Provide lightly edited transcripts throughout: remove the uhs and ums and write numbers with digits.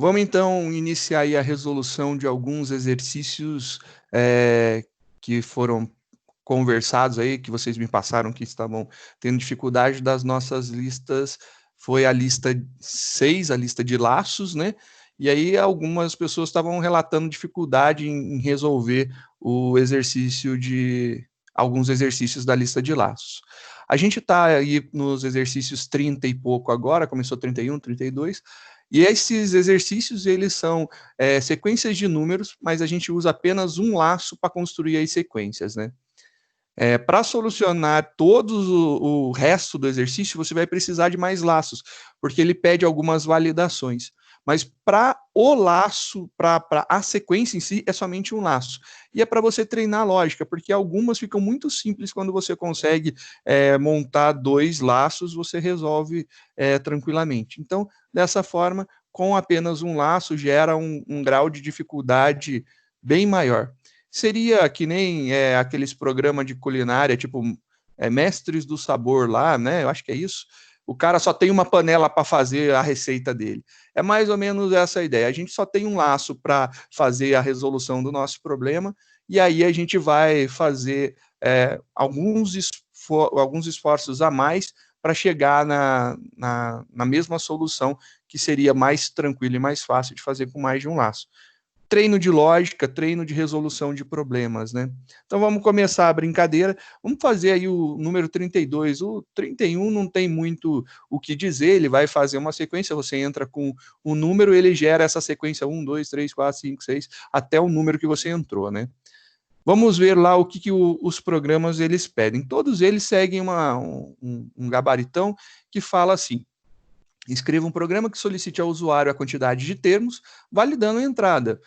Vamos então iniciar aí a resolução de alguns exercícios que foram conversados aí, que vocês me passaram que estavam tendo dificuldade das nossas listas. Foi a lista 6, a lista de laços, né? E aí algumas pessoas estavam relatando dificuldade em resolver o exercício de alguns exercícios da lista de laços. A gente está aí nos exercícios 30 e pouco agora, começou 31, 32, e esses exercícios, eles são sequências de números, mas a gente usa apenas um laço para construir as sequências, né? Para solucionar todo o resto do exercício, você vai precisar de mais laços, porque ele pede algumas validações. Mas para o laço, para a sequência em si, é somente um laço. E é para você treinar a lógica, porque algumas ficam muito simples quando você consegue montar dois laços, você resolve tranquilamente. Então, dessa forma, com apenas um laço, gera um grau de dificuldade bem maior. Seria que nem aqueles programas de culinária, tipo Mestres do Sabor lá, né? Eu acho que é isso. O cara só tem uma panela para fazer a receita dele. É mais ou menos essa a ideia. A gente só tem um laço para fazer a resolução do nosso problema, e aí a gente vai fazer alguns esforços a mais para chegar na mesma solução, que seria mais tranquilo e mais fácil de fazer com mais de um laço. Treino de lógica, treino de resolução de problemas, né? Então vamos começar a brincadeira. Vamos fazer aí o número 32. O 31 não tem muito o que dizer, ele vai fazer uma sequência, você entra com o número, ele gera essa sequência 1, 2, 3, 4, 5, 6, até o número que você entrou, né? Vamos ver lá o que os programas eles pedem. Todos eles seguem um gabaritão que fala assim: escreva um programa que solicite ao usuário a quantidade de termos, validando a entrada.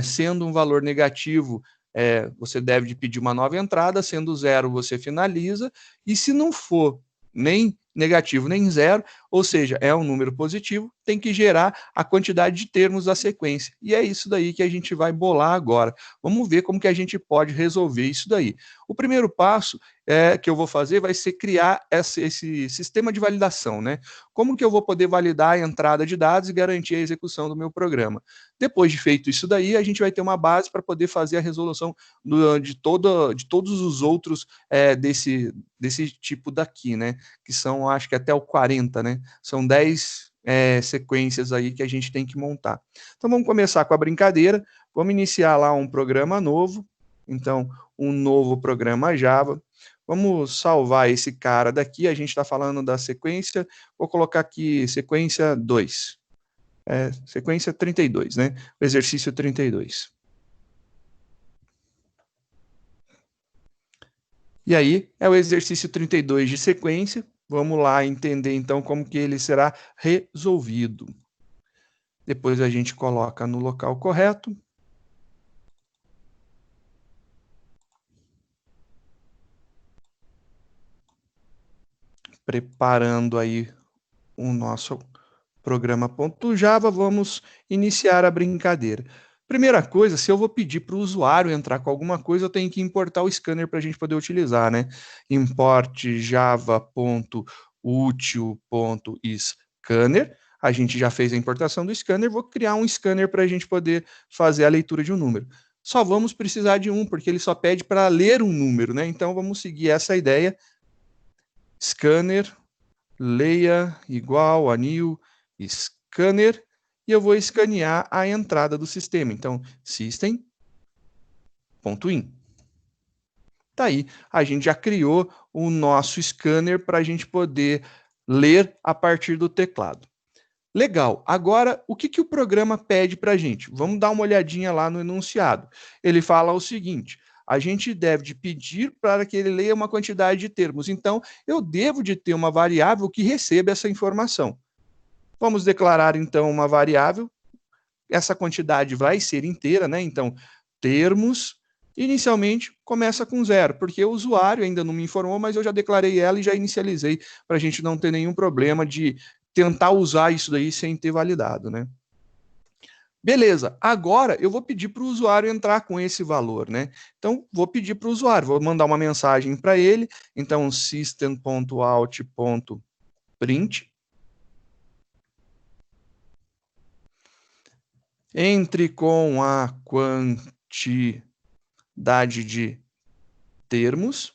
Sendo um valor negativo, você deve pedir uma nova entrada, sendo zero, você finaliza, e se não for nem negativo nem zero, ou seja, é um número positivo, tem que gerar a quantidade de termos da sequência. E é isso daí que a gente vai bolar agora. Vamos ver como que a gente pode resolver isso daí. O primeiro passo que eu vou fazer vai ser criar esse sistema de validação, né? Como que eu vou poder validar a entrada de dados e garantir a execução do meu programa? Depois de feito isso daí, a gente vai ter uma base para poder fazer a resolução de todos os outros desse tipo daqui, né? Que são, acho que até o 40, né? São 10 sequências aí que a gente tem que montar. Então vamos começar com a brincadeira, vamos iniciar lá um programa novo, então um novo programa Java. Vamos salvar esse cara daqui, a gente está falando da sequência, vou colocar aqui sequência 2, sequência 32, né? O exercício 32. E aí, é o exercício 32 de sequência, vamos lá entender então como que ele será resolvido. Depois a gente coloca no local correto. Preparando aí o nosso programa.java, vamos iniciar a brincadeira. Primeira coisa, se eu vou pedir para o usuário entrar com alguma coisa, eu tenho que importar o scanner para a gente poder utilizar, né? Import java.util.scanner. A gente já fez a importação do scanner, vou criar um scanner para a gente poder fazer a leitura de um número. Só vamos precisar de um, porque ele só pede para ler um número, né? Então vamos seguir essa ideia. Scanner leia igual a new scanner, e eu vou escanear a entrada do sistema. Então, system.in. Tá aí, a gente já criou o nosso scanner para a gente poder ler a partir do teclado. Legal, agora o que o programa pede para a gente? Vamos dar uma olhadinha lá no enunciado. Ele fala o seguinte: a gente deve pedir para que ele leia uma quantidade de termos. Então, eu devo de ter uma variável que receba essa informação. Vamos declarar, então, uma variável. Essa quantidade vai ser inteira, né? Então, termos, inicialmente, começa com 0, porque o usuário ainda não me informou, mas eu já declarei ela e já inicializei, para a gente não ter nenhum problema de tentar usar isso daí sem ter validado, né? Beleza, agora eu vou pedir para o usuário entrar com esse valor, né? Então, vou pedir para o usuário, vou mandar uma mensagem para ele, então system.out.print. entre com a quantidade de termos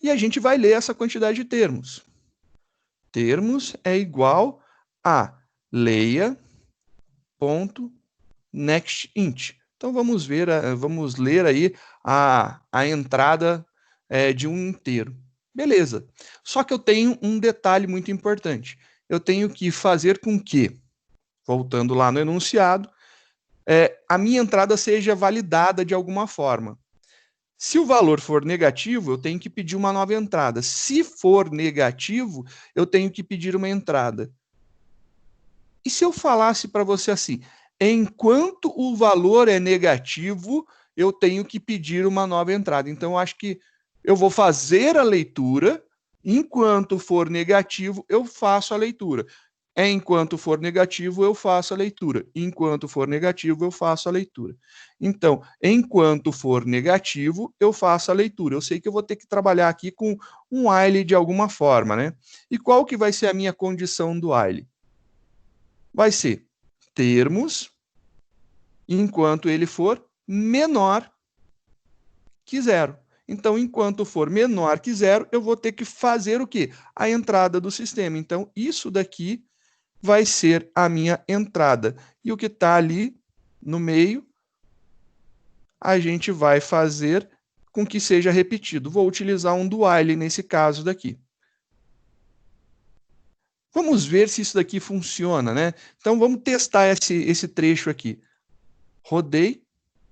e a gente vai ler essa quantidade de termos. Termos é igual a leia.nextInt. Então vamos ler aí a entrada de um inteiro. Beleza. Só que eu tenho um detalhe muito importante. Eu tenho que fazer com que, voltando lá no enunciado, a minha entrada seja validada de alguma forma. Se o valor for negativo, eu tenho que pedir uma nova entrada. Se for negativo, eu tenho que pedir uma entrada. E se eu falasse para você assim, enquanto o valor é negativo, eu tenho que pedir uma nova entrada. Então, eu acho que eu vou fazer a leitura, enquanto for negativo, eu faço a leitura. Enquanto for negativo, eu faço a leitura. Enquanto for negativo, eu faço a leitura. Então, enquanto for negativo, eu faço a leitura. Eu sei que eu vou ter que trabalhar aqui com um while de alguma forma, né? E qual que vai ser a minha condição do while? Vai ser termos enquanto ele for menor que zero. Então, enquanto for menor que zero, eu vou ter que fazer o quê? A entrada do sistema. Então, isso daqui vai ser a minha entrada. E o que está ali no meio, a gente vai fazer com que seja repetido. Vou utilizar um do while nesse caso daqui. Vamos ver se isso daqui funciona, né? Então, vamos testar esse trecho aqui. Rodei,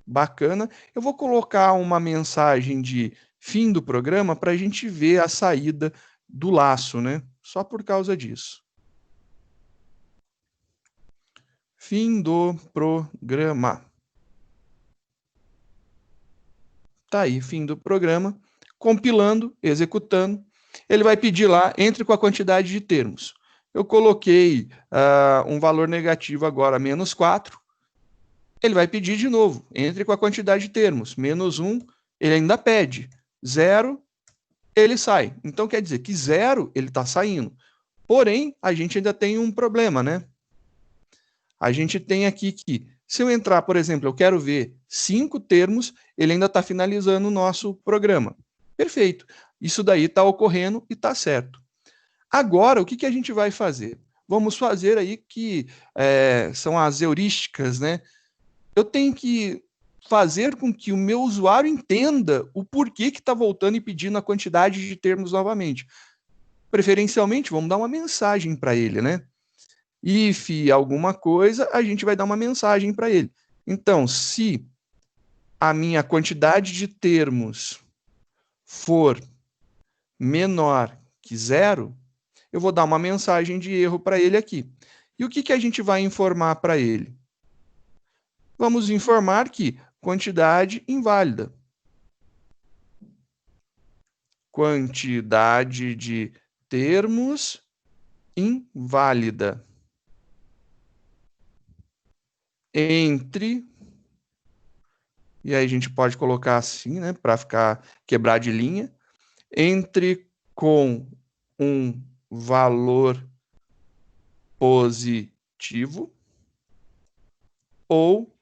bacana. Eu vou colocar uma mensagem de fim do programa para a gente ver a saída do laço, né? Só por causa disso. Fim do programa. Tá aí, fim do programa. Compilando, executando. Ele vai pedir lá, entre com a quantidade de termos. Eu coloquei um valor negativo agora, menos 4. Ele vai pedir de novo, entre com a quantidade de termos. Menos 1, ele ainda pede. 0, ele sai. Então, quer dizer que 0, ele está saindo. Porém, a gente ainda tem um problema, né? A gente tem aqui que, se eu entrar, por exemplo, eu quero ver 5 termos, ele ainda está finalizando o nosso programa. Perfeito. Isso daí está ocorrendo e está certo. Agora, o que a gente vai fazer? Vamos fazer aí que são as heurísticas, né? Eu tenho que fazer com que o meu usuário entenda o porquê que está voltando e pedindo a quantidade de termos novamente. Preferencialmente, vamos dar uma mensagem para ele, né? If alguma coisa, a gente vai dar uma mensagem para ele. Então, se a minha quantidade de termos for menor que 0, eu vou dar uma mensagem de erro para ele aqui. E o que a gente vai informar para ele? Vamos informar que quantidade inválida. Quantidade de termos inválida. Entre, e aí a gente pode colocar assim, né, para ficar quebrar de linha, entre com um valor positivo ou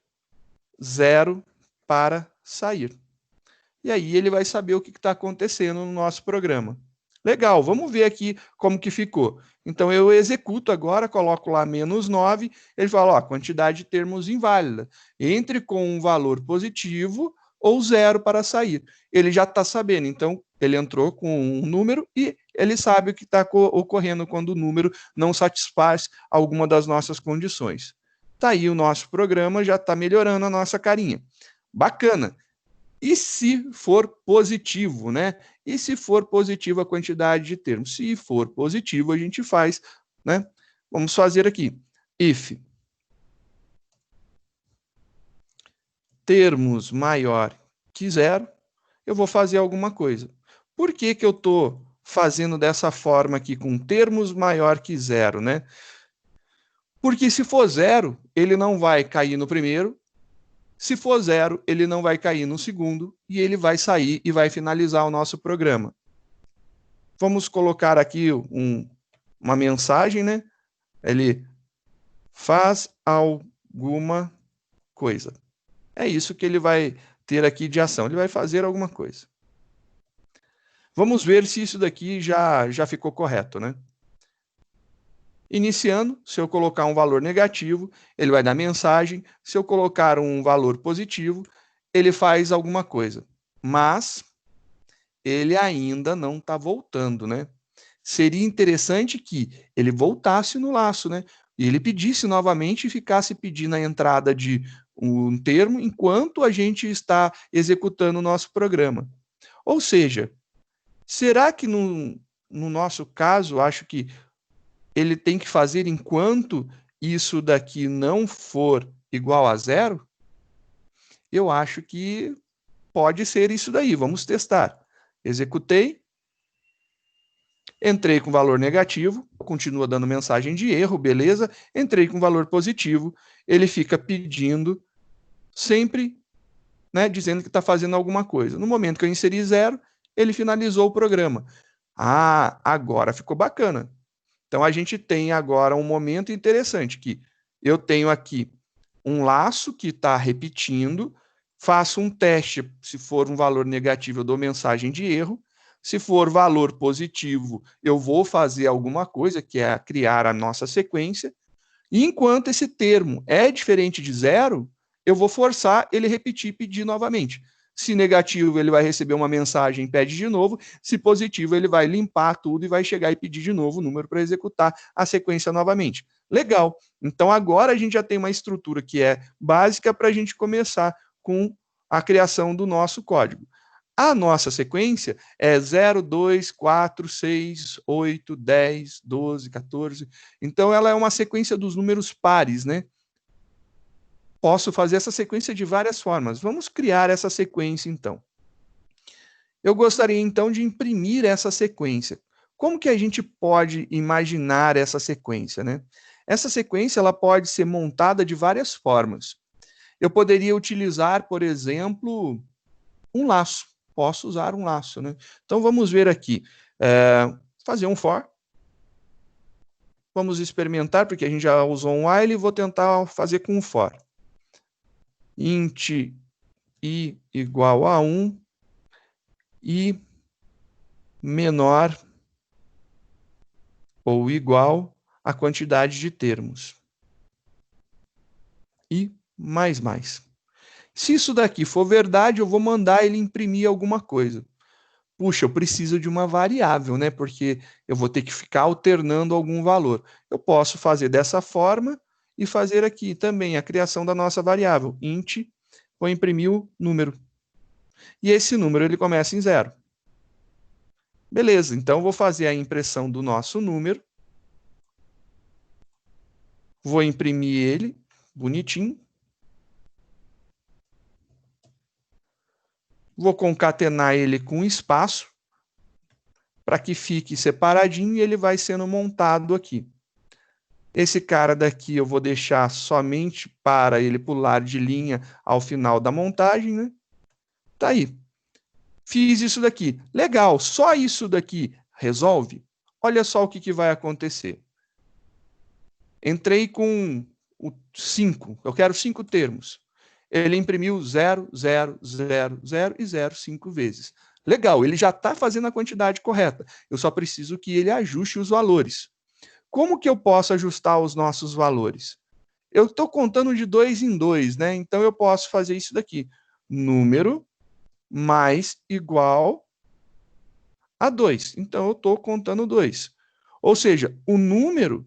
0 para sair. E aí ele vai saber o que está acontecendo no nosso programa. Legal, vamos ver aqui como que ficou. Então eu executo agora, coloco lá menos 9, ele fala, ó, quantidade de termos inválida. Entre com um valor positivo ou 0 para sair. Ele já está sabendo, então ele entrou com um número e ele sabe o que está ocorrendo quando o número não satisfaz alguma das nossas condições. Tá aí o nosso programa, já está melhorando a nossa carinha. Bacana. E se for positivo, né? E se for positivo a quantidade de termos? Se for positivo, a gente faz, né? Vamos fazer aqui. If termos maior que 0, eu vou fazer alguma coisa. Por que eu estou fazendo dessa forma aqui, com termos maior que 0, né? Porque se for 0, ele não vai cair no primeiro. Se for 0, ele não vai cair no segundo e ele vai sair e vai finalizar o nosso programa. Vamos colocar aqui uma mensagem, né? Ele faz alguma coisa. É isso que ele vai ter aqui de ação. Ele vai fazer alguma coisa. Vamos ver se isso daqui já ficou correto, né? Iniciando, se eu colocar um valor negativo, ele vai dar mensagem. Se eu colocar um valor positivo, ele faz alguma coisa. Mas ele ainda não está voltando, né? Seria interessante que ele voltasse no laço, né? E ele pedisse novamente e ficasse pedindo a entrada de um termo enquanto a gente está executando o nosso programa. Ou seja, será que no nosso caso, acho que ele tem que fazer enquanto isso daqui não for igual a zero? Eu acho que pode ser isso daí. Vamos testar. Executei. Entrei com valor negativo, continua dando mensagem de erro, beleza. Entrei com valor positivo, ele fica pedindo sempre, né, dizendo que está fazendo alguma coisa. No momento que eu inseri zero, ele finalizou o programa. Ah, agora ficou bacana. Então a gente tem agora um momento interessante que eu tenho aqui um laço que está repetindo, faço um teste, se for um valor negativo eu dou mensagem de erro, se for valor positivo eu vou fazer alguma coisa, que é criar a nossa sequência, e enquanto esse termo é diferente de zero, eu vou forçar ele repetir e pedir novamente. Se negativo, ele vai receber uma mensagem e pede de novo. Se positivo, ele vai limpar tudo e vai chegar e pedir de novo o número para executar a sequência novamente. Legal. Então, agora a gente já tem uma estrutura que é básica para a gente começar com a criação do nosso código. A nossa sequência é 0, 2, 4, 6, 8, 10, 12, 14. Então, ela é uma sequência dos números pares, né? Posso fazer essa sequência de várias formas. Vamos criar essa sequência, então. Eu gostaria, então, de imprimir essa sequência. Como que a gente pode imaginar essa sequência, né? Essa sequência ela pode ser montada de várias formas. Eu poderia utilizar, por exemplo, um laço. Posso usar um laço, né? Então, vamos ver aqui. Fazer um for. Vamos experimentar, porque a gente já usou um while, e vou tentar fazer com um for. Int i igual a 1 e menor ou igual à quantidade de termos. E mais. Se isso daqui for verdade, eu vou mandar ele imprimir alguma coisa. Puxa, eu preciso de uma variável, né? Porque eu vou ter que ficar alternando algum valor. Eu posso fazer dessa forma e fazer aqui também a criação da nossa variável. Int, vou imprimir o número. E esse número ele começa em 0. Beleza, então vou fazer a impressão do nosso número. Vou imprimir ele, bonitinho. Vou concatenar ele com espaço, para que fique separadinho e ele vai sendo montado aqui. Esse cara daqui eu vou deixar somente para ele pular de linha ao final da montagem, né? Tá aí. Fiz isso daqui. Legal, só isso daqui resolve? Olha só o que vai acontecer. Entrei com o 5, eu quero 5 termos. Ele imprimiu 0, 0, 0, 0 e 0 5 vezes. Legal, ele já está fazendo a quantidade correta. Eu só preciso que ele ajuste os valores. Como que eu posso ajustar os nossos valores? Eu estou contando de 2 em 2, né? Então eu posso fazer isso daqui. Número mais igual a 2. Então eu estou contando 2. Ou seja, o número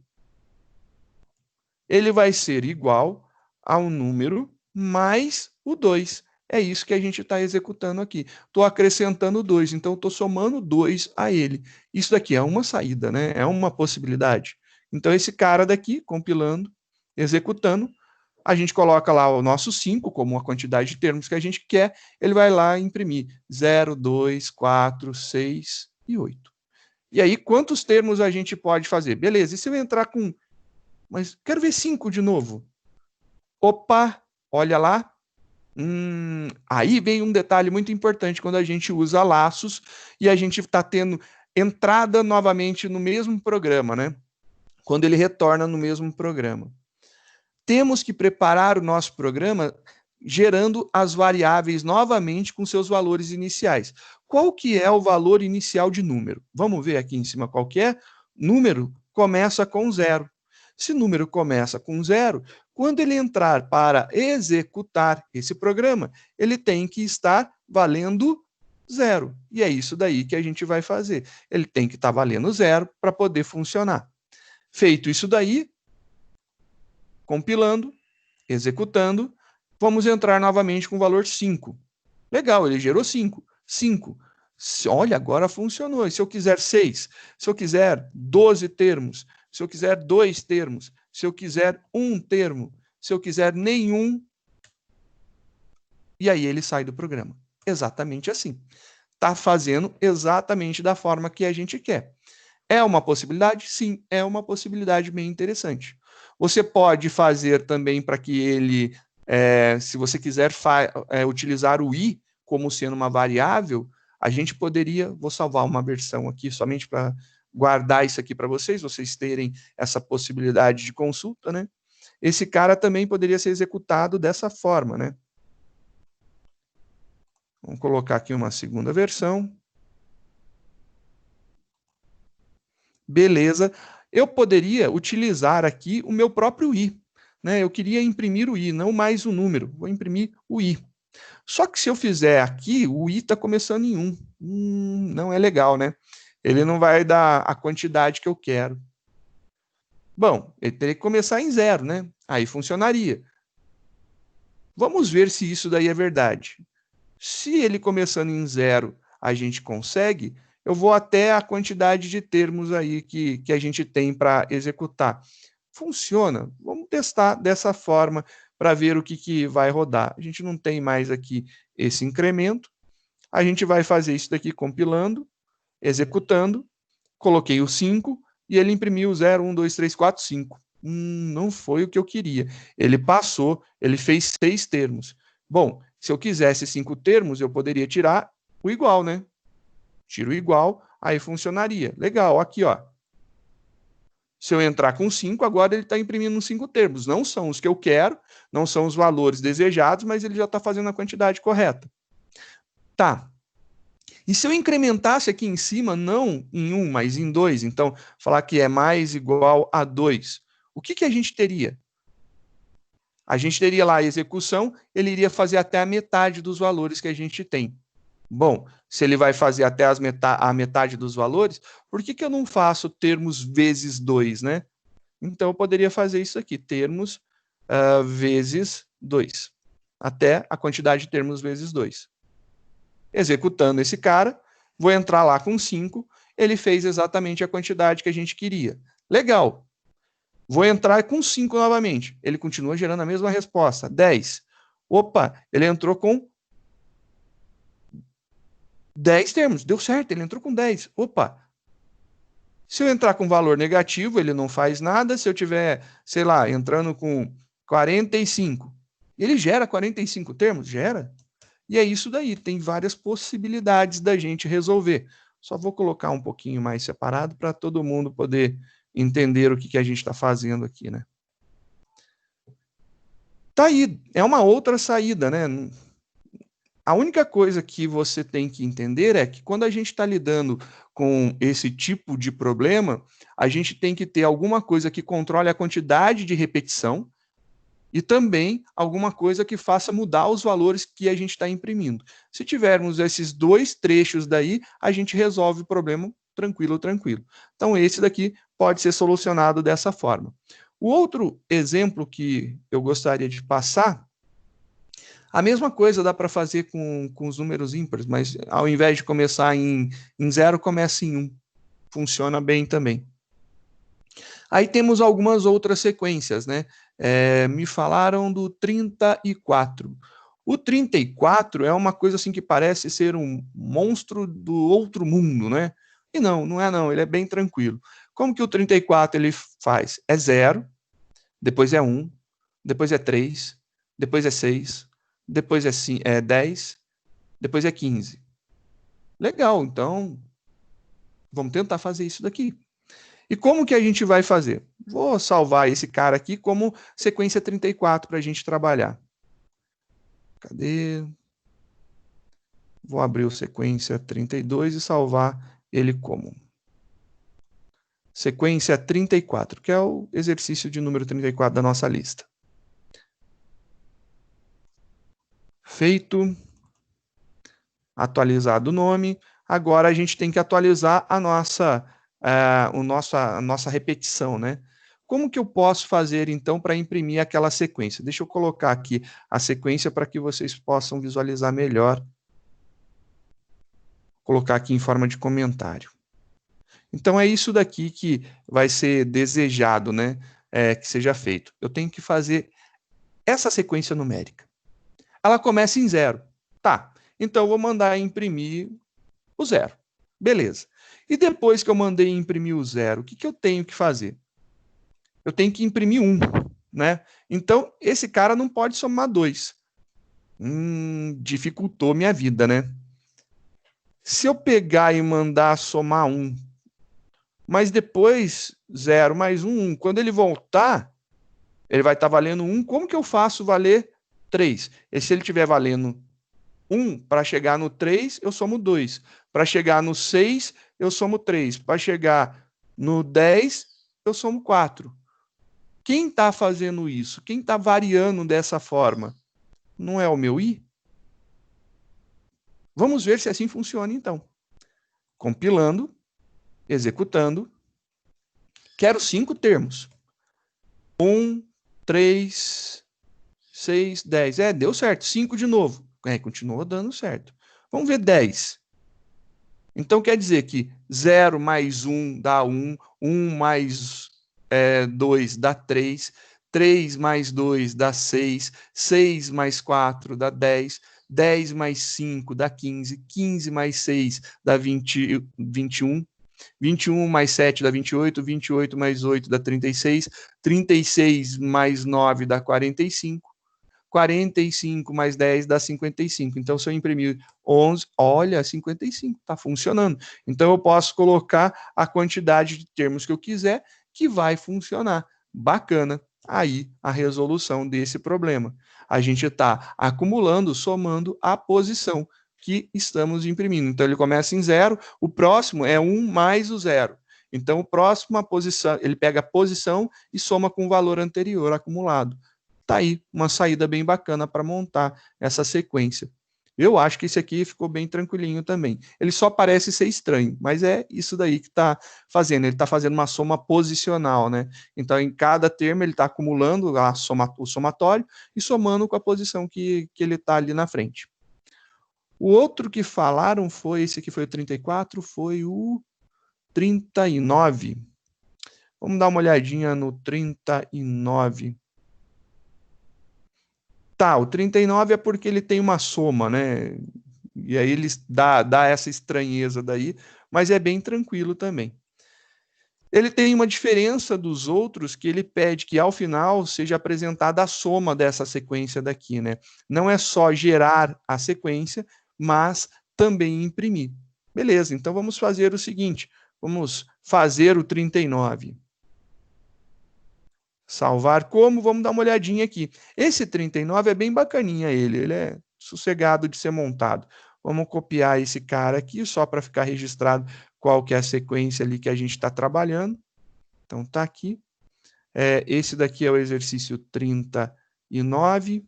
ele vai ser igual ao número mais o 2. É isso que a gente está executando aqui. Estou acrescentando 2, então estou somando 2 a ele. Isso daqui é uma saída, né? É uma possibilidade. Então, esse cara daqui, compilando, executando, a gente coloca lá o nosso 5 como a quantidade de termos que a gente quer, ele vai lá imprimir 0, 2, 4, 6 e 8. E aí, quantos termos a gente pode fazer? Beleza, e se eu entrar com... Mas quero ver 5 de novo. Opa, olha lá. Aí vem um detalhe muito importante quando a gente usa laços e a gente está tendo entrada novamente no mesmo programa, né? Quando ele retorna no mesmo programa. temos que preparar o nosso programa gerando as variáveis novamente com seus valores iniciais. Qual que é o valor inicial de número? Vamos ver aqui em cima qual que é. Número começa com 0. Se número começa com 0, quando ele entrar para executar esse programa, ele tem que estar valendo 0. E é isso daí que a gente vai fazer. Ele tem que estar valendo 0 para poder funcionar. Feito isso daí, compilando, executando, vamos entrar novamente com o valor 5. Legal, ele gerou 5. 5. Olha, agora funcionou. E se eu quiser 6? Se eu quiser 12 termos? Se eu quiser 2 termos? Se eu quiser 1 termo? Se eu quiser nenhum? E aí ele sai do programa. Exatamente assim. Está fazendo exatamente da forma que a gente quer. É uma possibilidade? Sim, é uma possibilidade bem interessante. Você pode fazer também para que ele, se você quiser utilizar o i como sendo uma variável, a gente poderia, vou salvar uma versão aqui somente para guardar isso aqui para vocês terem essa possibilidade de consulta, né? Esse cara também poderia ser executado dessa forma, né? Vamos colocar aqui uma segunda versão. Beleza. Eu poderia utilizar aqui o meu próprio i, né? Eu queria imprimir o i, não mais o número. Vou imprimir o i. Só que se eu fizer aqui, o i está começando em 1. Não é legal, né? Ele não vai dar a quantidade que eu quero. Bom, ele teria que começar em 0, né? Aí funcionaria. Vamos ver se isso daí é verdade. Se ele começando em 0 a gente consegue, eu vou até a quantidade de termos aí que a gente tem para executar. Funciona? Vamos testar dessa forma para ver o que vai rodar. A gente não tem mais aqui esse incremento. A gente vai fazer isso daqui compilando, executando. Coloquei o 5 e ele imprimiu 0, 1, 2, 3, 4, 5. Não foi o que eu queria. Ele passou, ele fez 6 termos. Bom, se eu quisesse 5 termos, eu poderia tirar o igual, né? Tiro o igual, aí funcionaria. Legal, aqui, ó. Se eu entrar com 5, agora ele está imprimindo 5 termos. Não são os que eu quero, não são os valores desejados, mas ele já está fazendo a quantidade correta. Tá. E se eu incrementasse aqui em cima, não em 1, mas em 2, então falar que é mais igual a 2, o que a gente teria? A gente teria lá a execução, ele iria fazer até a metade dos valores que a gente tem. Bom, se ele vai fazer até a metade dos valores, por que eu não faço termos vezes 2, né? Então, eu poderia fazer isso aqui, termos vezes 2, até a quantidade de termos vezes 2. Executando esse cara, vou entrar lá com 5, ele fez exatamente a quantidade que a gente queria. Legal. Vou entrar com 5 novamente. Ele continua gerando a mesma resposta, 10. Opa, ele entrou com 10 termos. Deu certo, ele entrou com 10. Opa. Se eu entrar com valor negativo, ele não faz nada. Se eu tiver, sei lá, entrando com 45, ele gera 45 termos? Gera. E é isso daí, tem várias possibilidades da gente resolver. Só vou colocar um pouquinho mais separado para todo mundo poder entender o que a gente está fazendo aqui, né? Tá aí, é uma outra saída, né? A única coisa que você tem que entender é que quando a gente está lidando com esse tipo de problema, a gente tem que ter alguma coisa que controle a quantidade de repetição e também alguma coisa que faça mudar os valores que a gente está imprimindo. Se tivermos esses 2 trechos daí, a gente resolve o problema tranquilo. Então, esse daqui pode ser solucionado dessa forma. O outro exemplo que eu gostaria de passar, a mesma coisa dá para fazer com os números ímpares, mas ao invés de começar em 0, começa em 1. Funciona bem também. Aí temos algumas outras sequências, né? Me falaram do 34. O 34 é uma coisa assim que parece ser um monstro do outro mundo, né? E não é não, ele é bem tranquilo. Como que o 34 ele faz? É 0, depois é 1, depois é 3, depois é 6, depois é 10, depois é 15. Legal, então vamos tentar fazer isso daqui. E como que a gente vai fazer? Vou salvar esse cara aqui como sequência 34 para a gente trabalhar. Cadê? Vou abrir o sequência 32 e salvar ele como sequência 34, que é o exercício de número 34 da nossa lista. Feito. Atualizado o nome. Agora a gente tem que atualizar a nossa repetição, né? Como que eu posso fazer, então, para imprimir aquela sequência? Deixa eu colocar aqui a sequência para que vocês possam visualizar melhor. Vou colocar aqui em forma de comentário. Então, é isso daqui que vai ser desejado, né? Que seja feito. Eu tenho que fazer essa sequência numérica. Ela começa em 0. Tá, então eu vou mandar imprimir o 0. Beleza. E depois que eu mandei imprimir o 0, o que eu tenho que fazer? Eu tenho que imprimir 1, né? Então, esse cara não pode somar 2. Dificultou minha vida, né? Se eu pegar e mandar somar 1, mas depois 0 mais 1, quando ele voltar, ele vai estar valendo 1. Como que eu faço valer 3? E se ele estiver valendo 1, para chegar no 3, eu somo 2. Para chegar no 6, eu somo 3. Para chegar no 10, eu somo 4. Quem está fazendo isso? Quem está variando dessa forma? Não é o meu i? Vamos ver se assim funciona, então. Compilando, executando. Quero 5 termos. 1, 3, 6, 10. Deu certo. 5 de novo. Continuou dando certo. Vamos ver 10. Então, quer dizer que 0 mais 1 dá 1, 1 mais 2 dá 3, 3 mais 2 dá 6, 6 mais 4 dá 10, 10 mais 5 dá 15, 15 mais 6 dá 21, 21 mais 7 dá 28, 28 mais 8 dá 36, 36 mais 9 dá 45, 45 mais 10 dá 55. Então, se eu imprimir 11, olha, 55, está funcionando. Então, eu posso colocar a quantidade de termos que eu quiser, que vai funcionar. Bacana. Aí, a resolução desse problema. A gente está acumulando, somando a posição que estamos imprimindo. Então, ele começa em 0, o próximo é 1 mais o 0. Então, o próximo, a posição, ele pega a posição e soma com o valor anterior acumulado. Tá aí uma saída bem bacana para montar essa sequência. Eu acho que esse aqui ficou bem tranquilinho também. Ele só parece ser estranho, mas é isso daí que está fazendo. Ele está fazendo uma soma posicional, né? Então, em cada termo, ele está acumulando o somatório e somando com a posição que ele está ali na frente. O outro que falaram foi, esse aqui foi o 34, foi o 39. Vamos dar uma olhadinha no 39. Tá, o 39 é porque ele tem uma soma, né? E aí ele dá essa estranheza daí, mas é bem tranquilo também. Ele tem uma diferença dos outros que ele pede que ao final seja apresentada a soma dessa sequência daqui, né? Não é só gerar a sequência, mas também imprimir. Beleza, então vamos fazer o seguinte, vamos fazer o 39. Salvar como? Vamos dar uma olhadinha aqui. Esse 39 é bem bacaninha ele é sossegado de ser montado. Vamos copiar esse cara aqui só para ficar registrado qual que é a sequência ali que a gente está trabalhando. Então tá aqui. Esse daqui é o exercício 39.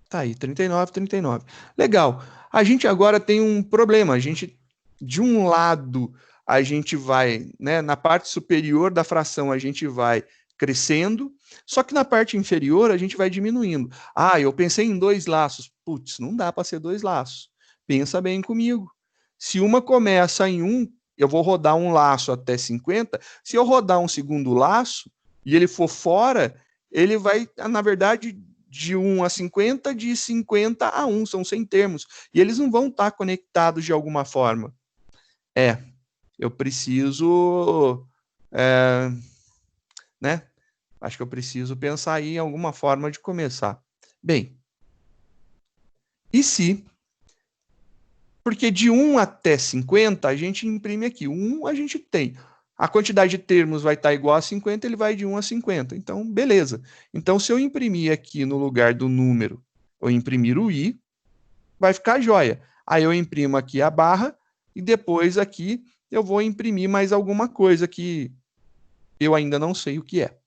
Tá aí, 39, 39. Legal. A gente agora tem um problema. A gente, de um lado, a gente vai, né, na parte superior da fração, a gente vai crescendo, só que na parte inferior a gente vai diminuindo. Ah, eu pensei em 2 laços. Putz, não dá para ser 2 laços. Pensa bem comigo. Se uma começa em 1, eu vou rodar um laço até 50. Se eu rodar um segundo laço e ele for fora, ele vai, na verdade, de 1 a 50, de 50 a 1, são 100 termos. E eles não vão estar conectados de alguma forma. Eu preciso, né? Acho que eu preciso pensar aí em alguma forma de começar. Bem, e se Porque de 1 até 50, a gente imprime aqui. 1 a gente tem. A quantidade de termos vai estar igual a 50, ele vai de 1 a 50. Então, beleza. Então, se eu imprimir aqui no lugar do número, eu imprimir o i, vai ficar jóia. Aí eu imprimo aqui a barra e depois aqui eu vou imprimir mais alguma coisa que eu ainda não sei o que é.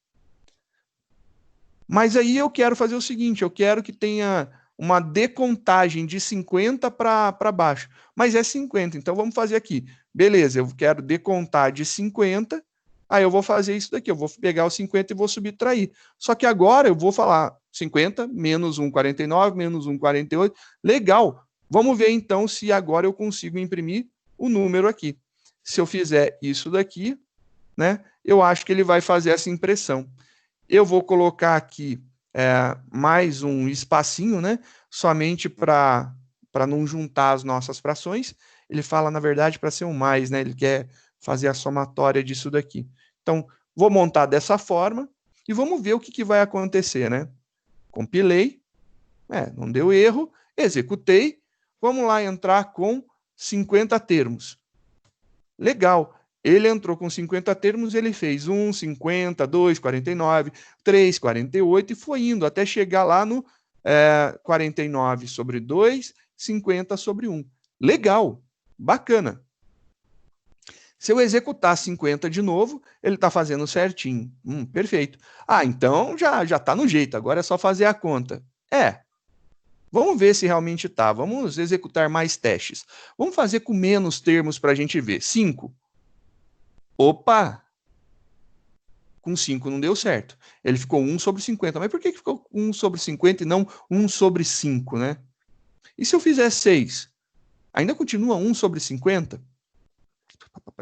Mas aí eu quero fazer o seguinte, eu quero que tenha uma decontagem de 50 para baixo. Mas é 50, então vamos fazer aqui. Beleza, eu quero decontar de 50, aí eu vou fazer isso daqui, eu vou pegar o 50 e vou subtrair. Só que agora eu vou falar 50 menos 1,49, menos 1,48. Legal, vamos ver então se agora eu consigo imprimir o número aqui. Se eu fizer isso daqui, né, eu acho que ele vai fazer essa impressão. Eu vou colocar aqui mais um espacinho, né? Somente para não juntar as nossas frações. Ele fala, na verdade, para ser um mais, né? Ele quer fazer a somatória disso daqui. Então, vou montar dessa forma e vamos ver o que vai acontecer, né? Compilei, não deu erro, executei. Vamos lá entrar com 50 termos. Legal. Ele entrou com 50 termos, ele fez 1, 50, 2, 49, 3, 48 e foi indo até chegar lá no 49 sobre 2, 50 sobre 1. Legal, bacana. Se eu executar 50 de novo, ele está fazendo certinho. Perfeito. Então já está no jeito, agora é só fazer a conta. Vamos ver se realmente está. Vamos executar mais testes. Vamos fazer com menos termos para a gente ver. 5. Opa! Com 5 não deu certo. Ele ficou 1 sobre 50. Mas por que ficou 1 sobre 50 e não 1 sobre 5, né? E se eu fizer 6? Ainda continua 1 sobre 50?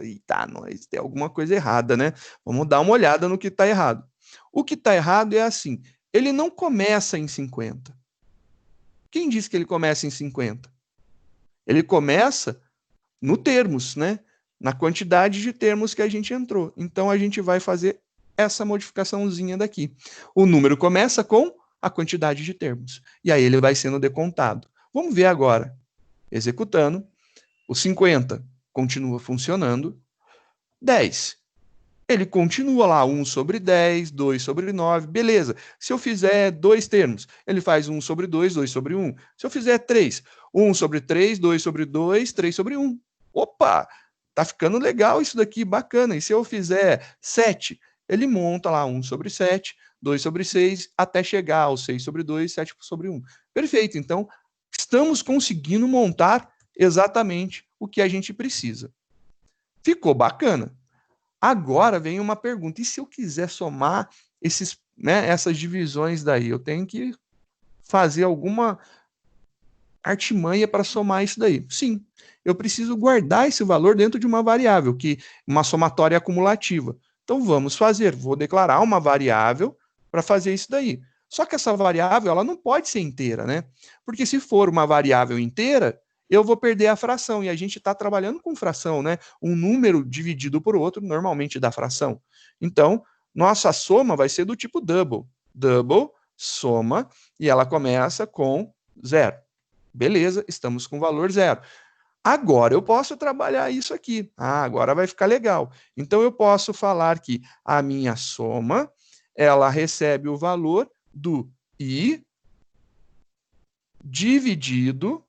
Eita, nós tem alguma coisa errada, né? Vamos dar uma olhada no que está errado. O que está errado é assim, ele não começa em 50. Quem disse que ele começa em 50? Ele começa no termos, né? Na quantidade de termos que a gente entrou. Então, a gente vai fazer essa modificaçãozinha daqui. O número começa com a quantidade de termos. E aí ele vai sendo decontado. Vamos ver agora. Executando. O 50 continua funcionando. 10. Ele continua lá, 1 sobre 10, 2 sobre 9, beleza. Se eu fizer 2 termos, ele faz 1 sobre 2, 2 sobre 1. Se eu fizer 3, 1 sobre 3, 2 sobre 2, 3 sobre 1. Opa, tá ficando legal isso daqui, bacana. E se eu fizer 7, ele monta lá 1 sobre 7, 2 sobre 6, até chegar ao 6 sobre 2, 7 sobre 1. Perfeito, então estamos conseguindo montar exatamente o que a gente precisa. Ficou bacana. Agora vem uma pergunta, e se eu quiser somar essas divisões daí? Eu tenho que fazer alguma artimanha para somar isso daí. Sim, eu preciso guardar esse valor dentro de uma variável, uma somatória acumulativa. Então vamos fazer, vou declarar uma variável para fazer isso daí. Só que essa variável ela não pode ser inteira, né? Porque se for uma variável inteira, eu vou perder a fração, e a gente está trabalhando com fração, né? Um número dividido por outro normalmente dá fração. Então, nossa soma vai ser do tipo double. Double, soma, e ela começa com 0. Beleza, estamos com valor 0. Agora eu posso trabalhar isso aqui. Agora vai ficar legal. Então eu posso falar que a minha soma, ela recebe o valor do i dividido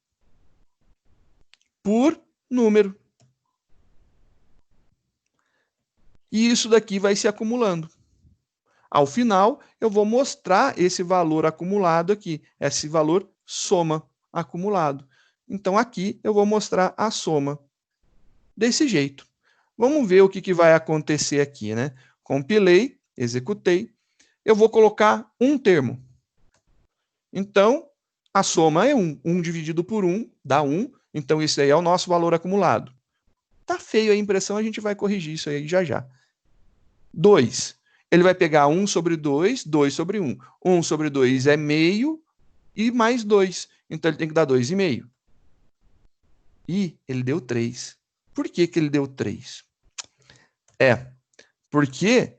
por número. E isso daqui vai se acumulando. Ao final, eu vou mostrar esse valor acumulado aqui, esse valor soma acumulado. Então, aqui eu vou mostrar a soma desse jeito. Vamos ver o que vai acontecer aqui, né? Compilei, executei. Eu vou colocar um termo. Então, a soma é 1. 1 dividido por 1 dá 1. Então, isso aí é o nosso valor acumulado. Tá feio a impressão, a gente vai corrigir isso aí já já. 2. Ele vai pegar 1 sobre 2, 2 sobre 1. 1 sobre 2 é meio e mais 2. Então, ele tem que dar 2,5. E ele deu 3. Por que ele deu 3? Porque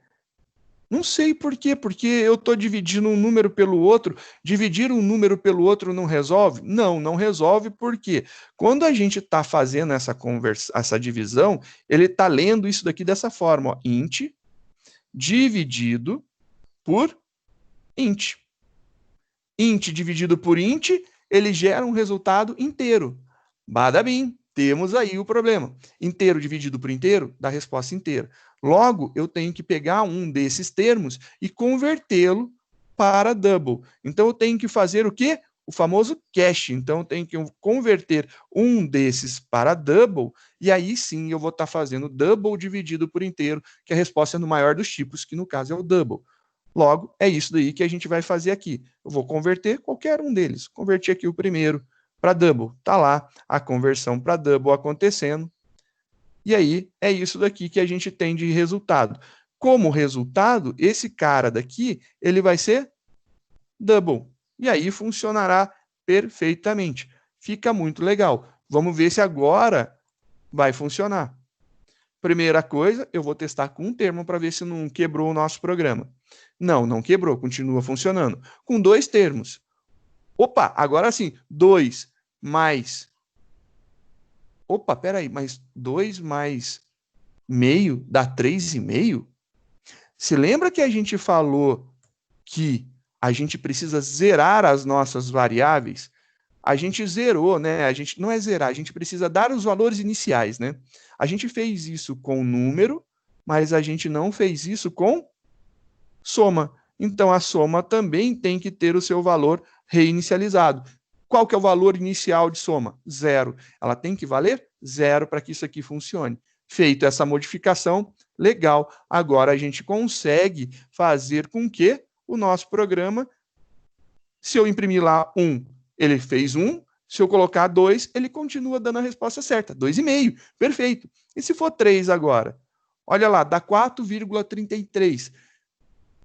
Não sei por quê, porque eu estou dividindo um número pelo outro. Dividir um número pelo outro não resolve? Não, não resolve porque quando a gente está fazendo essa divisão, ele está lendo isso daqui dessa forma, ó, int dividido por int. Int dividido por int, ele gera um resultado inteiro. Badabim, temos aí o problema. Inteiro dividido por inteiro dá resposta inteira. Logo, eu tenho que pegar um desses termos e convertê-lo para double. Então, eu tenho que fazer o quê? O famoso cache. Então, eu tenho que converter um desses para double, e aí sim eu vou estar fazendo double dividido por inteiro, que a resposta é no maior dos tipos, que no caso é o double. Logo, é isso daí que a gente vai fazer aqui. Eu vou converter qualquer um deles. Converti aqui o primeiro para double. Está lá a conversão para double acontecendo. E aí, é isso daqui que a gente tem de resultado. Como resultado, esse cara daqui, ele vai ser double. E aí funcionará perfeitamente. Fica muito legal. Vamos ver se agora vai funcionar. Primeira coisa, eu vou testar com um termo para ver se não quebrou o nosso programa. Não, não quebrou, continua funcionando. Com dois termos. Opa, agora sim, 2 mais... Opa, peraí, mas 2 mais meio dá 3,5? Se lembra que a gente falou que a gente precisa zerar as nossas variáveis? A gente zerou, né? A gente não é zerar, a gente precisa dar os valores iniciais, né? A gente fez isso com número, mas a gente não fez isso com soma. Então, a soma também tem que ter o seu valor reinicializado. Qual que é o valor inicial de soma? 0. Ela tem que valer 0 para que isso aqui funcione. Feito essa modificação, legal. Agora a gente consegue fazer com que o nosso programa, se eu imprimir lá 1, ele fez 1. Se eu colocar 2, ele continua dando a resposta certa. 2,5. Perfeito. E se for 3 agora? Olha lá, dá 4,33.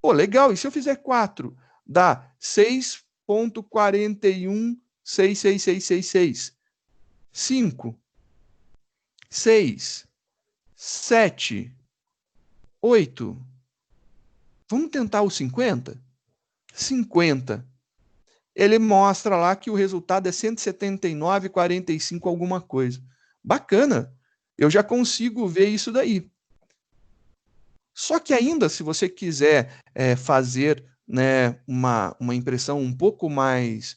Pô, legal. E se eu fizer 4? Dá 6,416666. 5, 6, 7, 8. Vamos tentar o 50? 50. Ele mostra lá que o resultado é 179,45 alguma coisa. Bacana. Eu já consigo ver isso daí. Só que ainda, se você quiser fazer, né, uma impressão um pouco mais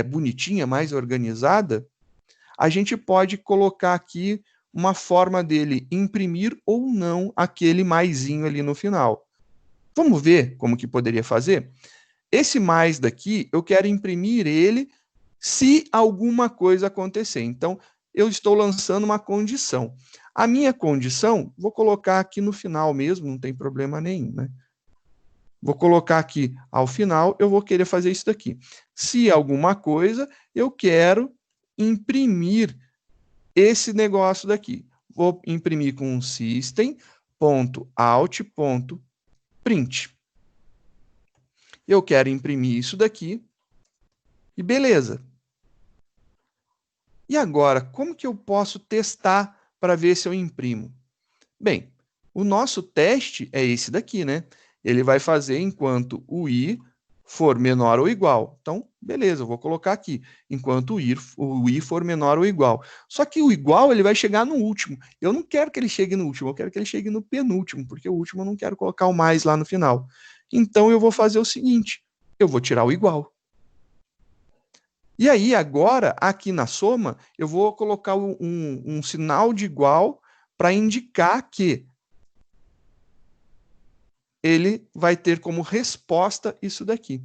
bonitinha, mais organizada, a gente pode colocar aqui uma forma dele imprimir ou não aquele maisinho ali no final. Vamos ver como que poderia fazer? Esse mais daqui, eu quero imprimir ele se alguma coisa acontecer. Então, eu estou lançando uma condição. A minha condição, vou colocar aqui no final mesmo, não tem problema nenhum, né? Vou colocar aqui ao final, eu vou querer fazer isso daqui. Se alguma coisa, eu quero imprimir esse negócio daqui. Vou imprimir com system.out.print. Eu quero imprimir isso daqui e beleza. E agora, como que eu posso testar para ver se eu imprimo? Bem, o nosso teste é esse daqui, né? Ele vai fazer enquanto o i for menor ou igual. Então, beleza, eu vou colocar aqui, enquanto o i for menor ou igual. Só que o igual ele vai chegar no último. Eu não quero que ele chegue no último, eu quero que ele chegue no penúltimo, porque o último eu não quero colocar o mais lá no final. Então, eu vou fazer o seguinte, eu vou tirar o igual. E aí, agora, aqui na soma, eu vou colocar um sinal de igual para indicar que ele vai ter como resposta isso daqui.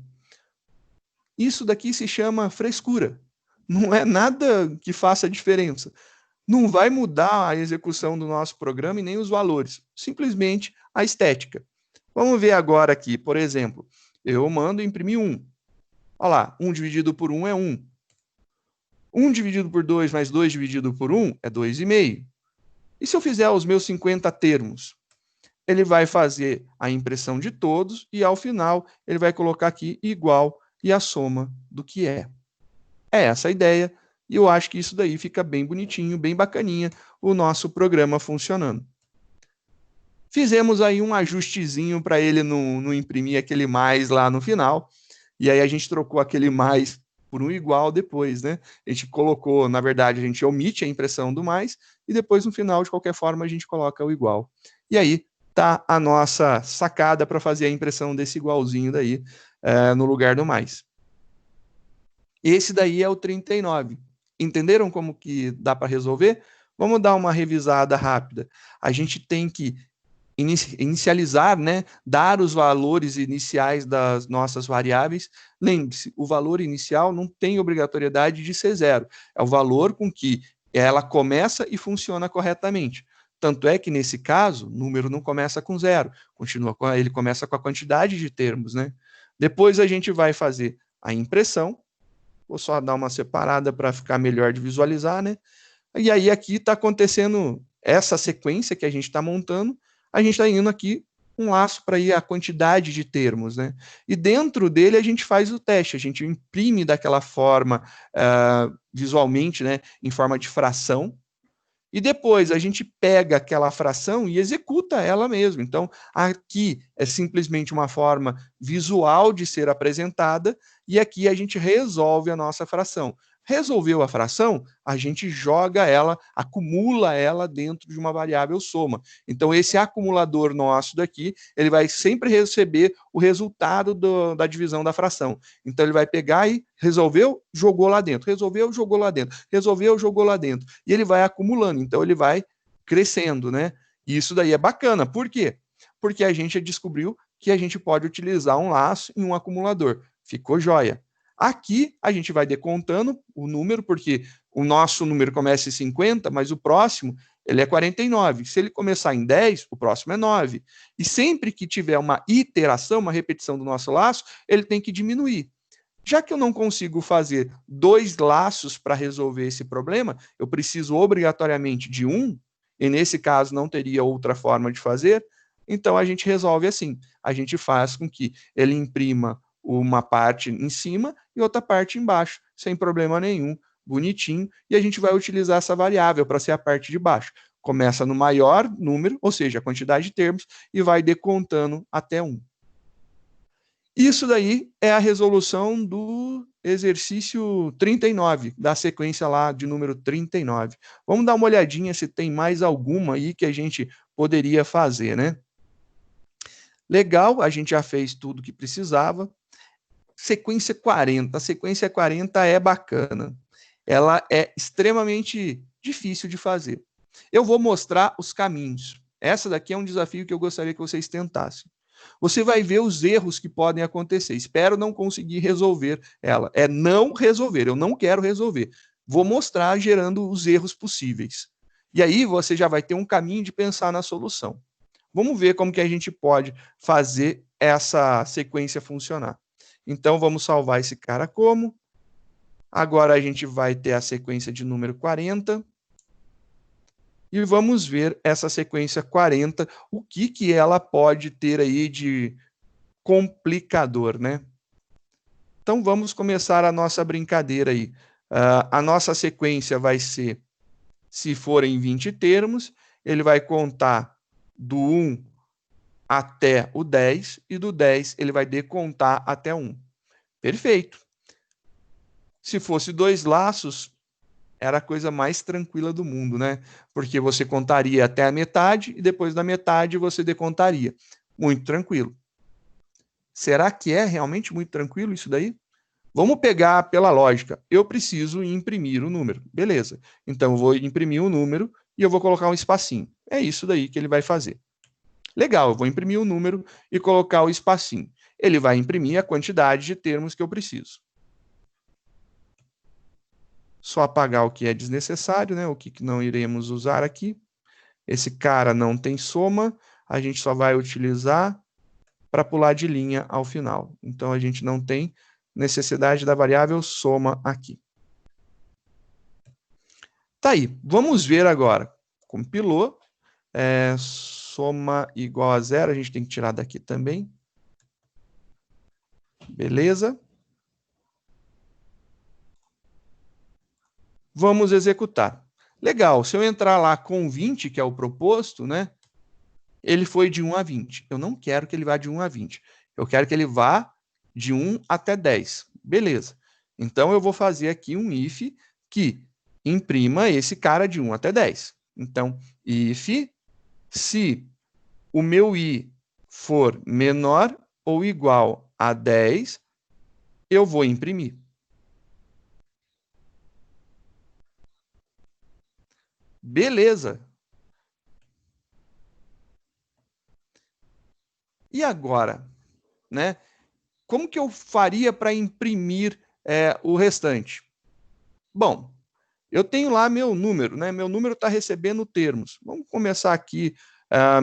Isso daqui se chama frescura. Não é nada que faça diferença. Não vai mudar a execução do nosso programa e nem os valores. Simplesmente a estética. Vamos ver agora aqui, por exemplo, eu mando imprimir 1. Olha lá, 1 dividido por 1 é 1. 1 dividido por 2 mais 2 dividido por 1 é 2,5. E se eu fizer os meus 50 termos? Ele vai fazer a impressão de todos e, ao final, ele vai colocar aqui igual e a soma do que é. É essa a ideia, e eu acho que isso daí fica bem bonitinho, bem bacaninha, o nosso programa funcionando. Fizemos aí um ajustezinho para ele não imprimir aquele mais lá no final. E aí a gente trocou aquele mais por um igual depois, né? A gente colocou, na verdade, a gente omite a impressão do mais e depois no final, de qualquer forma, a gente coloca o igual. E aí tá a nossa sacada para fazer a impressão desse igualzinho daí no lugar do mais. Esse daí é o 39. Entenderam como que dá para resolver? Vamos dar uma revisada rápida. A gente tem que inicializar, né, dar os valores iniciais das nossas variáveis. Lembre-se, o valor inicial não tem obrigatoriedade de ser zero. É o valor com que ela começa e funciona corretamente. Tanto é que, nesse caso, o número não começa com zero, ele começa com a quantidade de termos, né? Depois a gente vai fazer a impressão. Vou só dar uma separada para ficar melhor de visualizar, né? E aí aqui está acontecendo essa sequência que a gente está montando, a gente está indo aqui um laço para ir a quantidade de termos, né? E dentro dele a gente faz o teste, a gente imprime daquela forma visualmente, né, em forma de fração, e depois a gente pega aquela fração e executa ela mesmo. Então, aqui é simplesmente uma forma visual de ser apresentada, e aqui a gente resolve a nossa fração. Resolveu a fração, a gente joga ela, acumula ela dentro de uma variável soma. Então, esse acumulador nosso daqui, ele vai sempre receber o resultado da divisão da fração. Então, ele vai pegar e resolveu, jogou lá dentro, resolveu, jogou lá dentro, resolveu, jogou lá dentro. E ele vai acumulando, então ele vai crescendo, né? E isso daí é bacana. Por quê? Porque a gente descobriu que a gente pode utilizar um laço em um acumulador.Ficou joia. Aqui a gente vai decontando o número, porque o nosso número começa em 50, mas o próximo ele é 49. Se ele começar em 10, o próximo é 9. E sempre que tiver uma iteração, uma repetição do nosso laço, ele tem que diminuir. Já que eu não consigo fazer 2 laços para resolver esse problema, eu preciso obrigatoriamente de um, e nesse caso não teria outra forma de fazer, então a gente resolve assim. A gente faz com que ele imprima uma parte em cima e outra parte embaixo, sem problema nenhum, bonitinho, e a gente vai utilizar essa variável para ser a parte de baixo. Começa no maior número, ou seja, a quantidade de termos, e vai decontando até 1. Isso daí é a resolução do exercício 39, da sequência lá de número 39. Vamos dar uma olhadinha se tem mais alguma aí que a gente poderia fazer, né? Legal, a gente já fez tudo que precisava. Sequência 40. A sequência 40 é bacana. Ela é extremamente difícil de fazer. Eu vou mostrar os caminhos. Essa daqui é um desafio que eu gostaria que vocês tentassem. Você vai ver os erros que podem acontecer. Espero não conseguir resolver ela. É não resolver, eu não quero resolver. Vou mostrar gerando os erros possíveis. E aí você já vai ter um caminho de pensar na solução. Vamos ver como que a gente pode fazer essa sequência funcionar. Então vamos salvar esse cara como. Agora a gente vai ter a sequência de número 40. E vamos ver essa sequência 40, o que ela pode ter aí de complicador, né? Então vamos começar a nossa brincadeira aí. A nossa sequência vai ser, se forem 20 termos, ele vai contar do 1 até o 10, e do 10 ele vai decontar até 1. Perfeito. Se fosse 2 laços, era a coisa mais tranquila do mundo, né? Porque você contaria até a metade e depois da metade você decontaria. Muito tranquilo. Será que é realmente muito tranquilo isso daí? Vamos pegar pela lógica. Eu preciso imprimir o número. Beleza. Então eu vou imprimir o número e eu vou colocar um espacinho. É isso daí que ele vai fazer. Legal, eu vou imprimir o número e colocar o espacinho. Ele vai imprimir a quantidade de termos que eu preciso. Só apagar o que é desnecessário, né? O que não iremos usar aqui. Esse cara não tem soma, a gente só vai utilizar para pular de linha ao final. Então a gente não tem necessidade da variável soma aqui. Tá aí, vamos ver agora. Compilou, soma igual a zero, a gente tem que tirar daqui também. Beleza. Vamos executar. Legal, se eu entrar lá com 20, que é o proposto, né? Ele foi de 1 a 20. Eu não quero que ele vá de 1 a 20. Eu quero que ele vá de 1 até 10. Beleza. Então, eu vou fazer aqui um if que imprima esse cara de 1 até 10. Então, if se o meu i for menor ou igual a 10, eu vou imprimir. Beleza. E agora, né? Como que eu faria para imprimir o restante? Bom, eu tenho lá meu número, né? Meu número está recebendo termos. Vamos começar aqui.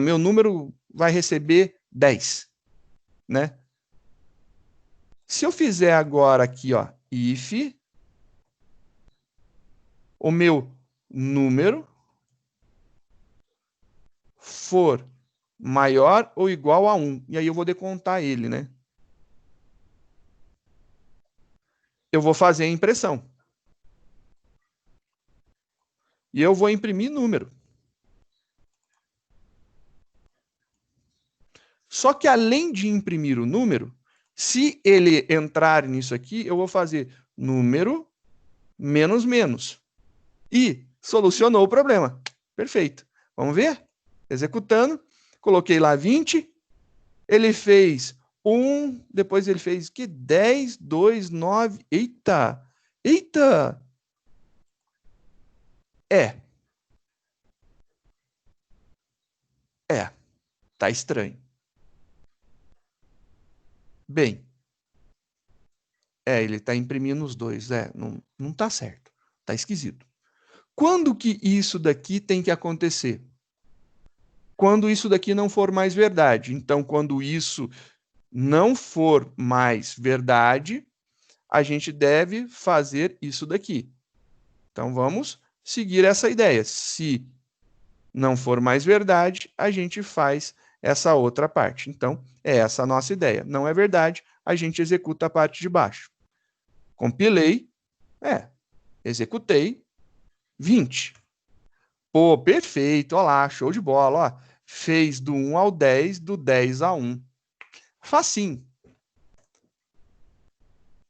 Meu número vai receber 10, né? Se eu fizer agora aqui, ó, if o meu número for maior ou igual a 1, e aí eu vou decontar ele, né? Eu vou fazer a impressão. E eu vou imprimir número. Só que além de imprimir o número, se ele entrar nisso aqui, eu vou fazer número menos menos. E solucionou o problema. Perfeito. Vamos ver? Executando. Coloquei lá 20. Ele fez 1. Depois ele fez que 10, 2, 9. Eita! Eita! É. É. Tá estranho. Bem, ele tá imprimindo os dois. Não tá certo. Tá esquisito. Quando que isso daqui tem que acontecer? Quando isso daqui não for mais verdade. Então, quando isso não for mais verdade, a gente deve fazer isso daqui. Então, vamos seguir essa ideia. Se não for mais verdade, a gente faz essa outra parte. Então, é essa a nossa ideia. Não é verdade, a gente executa a parte de baixo. Compilei, executei, 20. Pô, perfeito, olha lá, show de bola, ó. Fez do 1 ao 10, do 10 a 1. Facinho.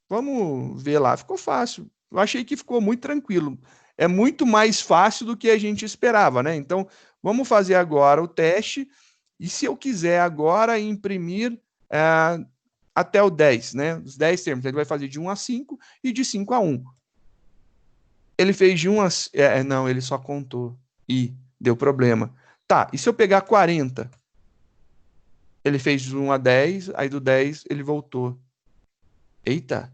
Vamos ver lá, ficou fácil. Eu achei que ficou muito tranquilo. É muito mais fácil do que a gente esperava, né? Então, vamos fazer agora o teste. E se eu quiser agora imprimir até o 10, né? Os 10 termos. Ele vai fazer de 1 a 5 e de 5 a 1. Ele fez de 1 a... não, ele só contou. E deu problema. Tá, e se eu pegar 40? Ele fez de 1 a 10, aí do 10 ele voltou. Eita!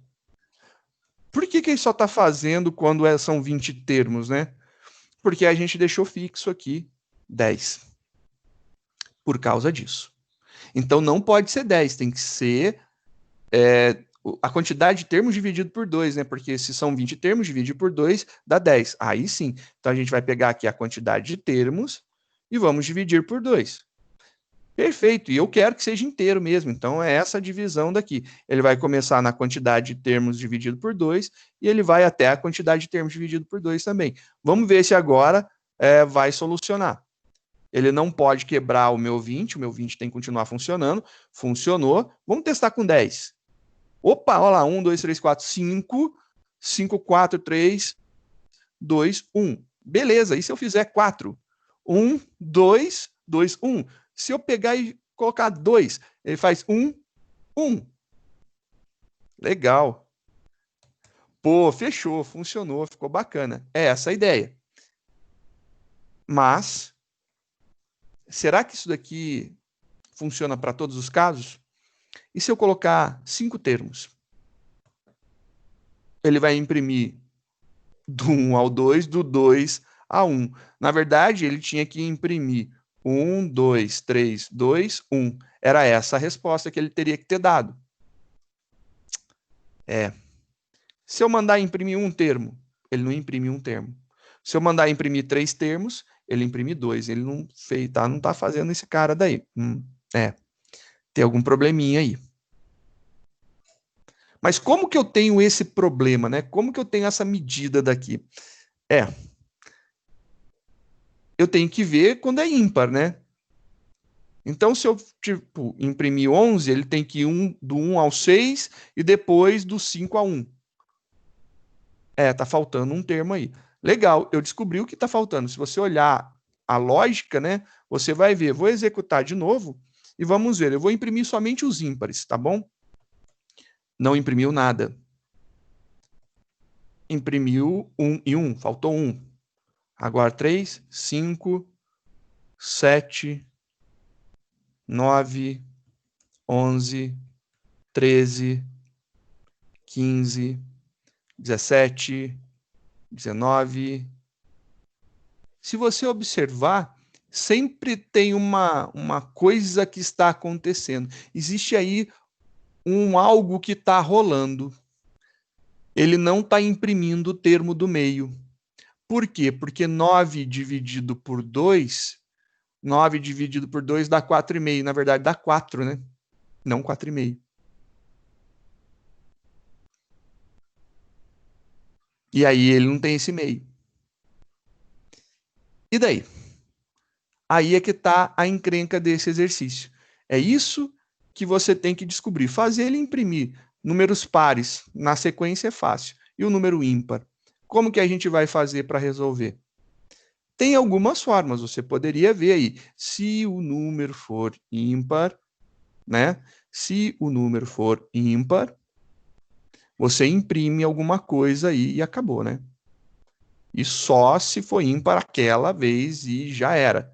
Por que ele só está fazendo quando são 20 termos, né? Porque a gente deixou fixo aqui 10. Por causa disso. Então não pode ser 10, tem que ser a quantidade de termos dividido por 2, né? Porque se são 20 termos, divide por 2, dá 10. Aí sim. Então a gente vai pegar aqui a quantidade de termos e vamos dividir por 2. Perfeito, e eu quero que seja inteiro mesmo, então é essa a divisão daqui. Ele vai começar na quantidade de termos dividido por 2 e ele vai até a quantidade de termos dividido por 2 também. Vamos ver se agora vai solucionar. Ele não pode quebrar o meu 20 tem que continuar funcionando. Funcionou. Vamos testar com 10. Opa, olha lá, 1, 2, 3, 4, 5. 5, 4, 3, 2, 1. Beleza, e se eu fizer 4? 1, 2, 2, 1. Se eu pegar e colocar 2, ele faz 1, 1. Legal. Pô, fechou, funcionou, ficou bacana. É essa a ideia. Mas, será que isso daqui funciona para todos os casos? E se eu colocar 5 termos? Ele vai imprimir do 1 ao 2, do 2 a 1. Na verdade, ele tinha que imprimir 1, 2, 3, 2, 1. Era essa a resposta que ele teria que ter dado. Se eu mandar imprimir um termo, ele não imprime um termo. Se eu mandar imprimir 3 termos, ele imprime 2. Ele não fez, tá? Não tá fazendo esse cara daí. Tem algum probleminha aí. Mas como que eu tenho esse problema, né? Como que eu tenho essa medida daqui? Eu tenho que ver quando é ímpar, né? Então, se eu, tipo, imprimir 11, ele tem que ir do 1 ao 6 e depois do 5 ao 1. Tá faltando um termo aí. Legal, eu descobri o que está faltando. Se você olhar a lógica, né, você vai ver. Vou executar de novo e vamos ver. Eu vou imprimir somente os ímpares, tá bom? Não imprimiu nada. Imprimiu 1 e 1, faltou 1. Agora 3, 5, 7, 9, 11, 13, 15, 17, 19. Se você observar, sempre tem uma coisa que está acontecendo. Existe aí algo que está rolando. Ele não está imprimindo o termo do meio. Por quê? Porque 9 dividido por 2, 9 dividido por 2 dá 4,5. Na verdade, dá 4, né? Não 4,5. E aí ele não tem esse meio. E daí? Aí é que está a encrenca desse exercício. É isso que você tem que descobrir. Fazer ele imprimir números pares na sequência é fácil. E o número ímpar? Como que a gente vai fazer para resolver? Tem algumas formas. Você poderia ver aí. Se o número for ímpar, né? Se o número for ímpar, você imprime alguma coisa aí e acabou, né? E só se for ímpar aquela vez e já era.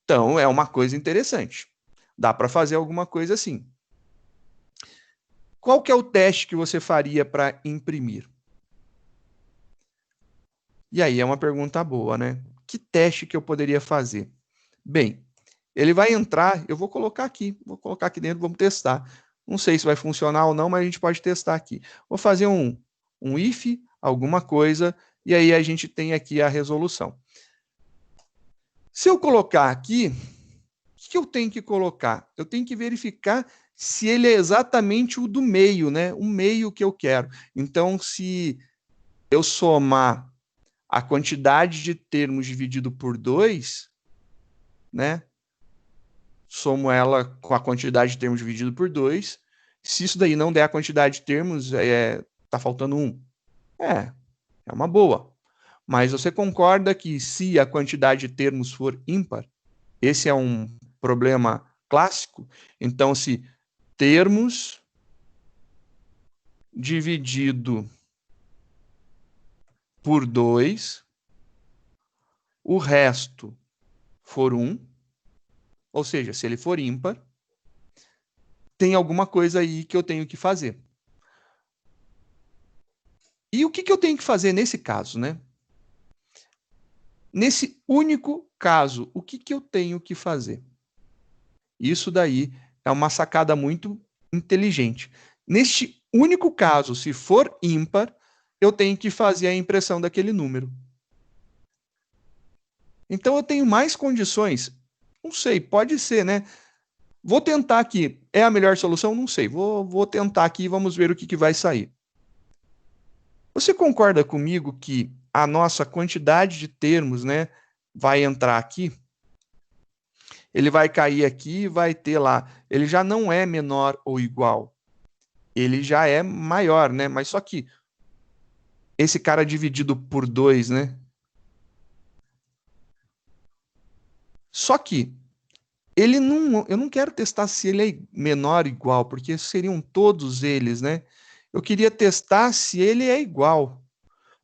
Então, é uma coisa interessante. Dá para fazer alguma coisa assim. Qual que é o teste que você faria para imprimir? E aí é uma pergunta boa, né? Que teste que eu poderia fazer? Bem, ele vai entrar, eu vou colocar aqui dentro, vamos testar. Não sei se vai funcionar ou não, mas a gente pode testar aqui. Vou fazer um if, alguma coisa, e aí a gente tem aqui a resolução. Se eu colocar aqui, o que eu tenho que colocar? Eu tenho que verificar se ele é exatamente o do meio, né? O meio que eu quero. Então, se eu somar a quantidade de termos dividido por 2, né? Somo ela com a quantidade de termos dividido por 2. Se isso daí não der a quantidade de termos, tá faltando 1. É uma boa. Mas você concorda que se a quantidade de termos for ímpar, esse é um problema clássico? Então, se termos dividido por 2, o resto for 1, ou seja, se ele for ímpar, tem alguma coisa aí que eu tenho que fazer. E o que eu tenho que fazer nesse caso, né? Nesse único caso, o que eu tenho que fazer? Isso daí é uma sacada muito inteligente. Neste único caso, se for ímpar, eu tenho que fazer a impressão daquele número. Então eu tenho mais condições. Não sei, pode ser, né? Vou tentar aqui. É a melhor solução? Não sei. Vou tentar aqui e vamos ver o que vai sair. Você concorda comigo que a nossa quantidade de termos, né, vai entrar aqui? Ele vai cair aqui e vai ter lá. Ele já não é menor ou igual. Ele já é maior, né? Mas só que esse cara dividido por 2, né? Só que eu não quero testar se ele é menor ou igual, porque seriam todos eles, né? Eu queria testar se ele é igual.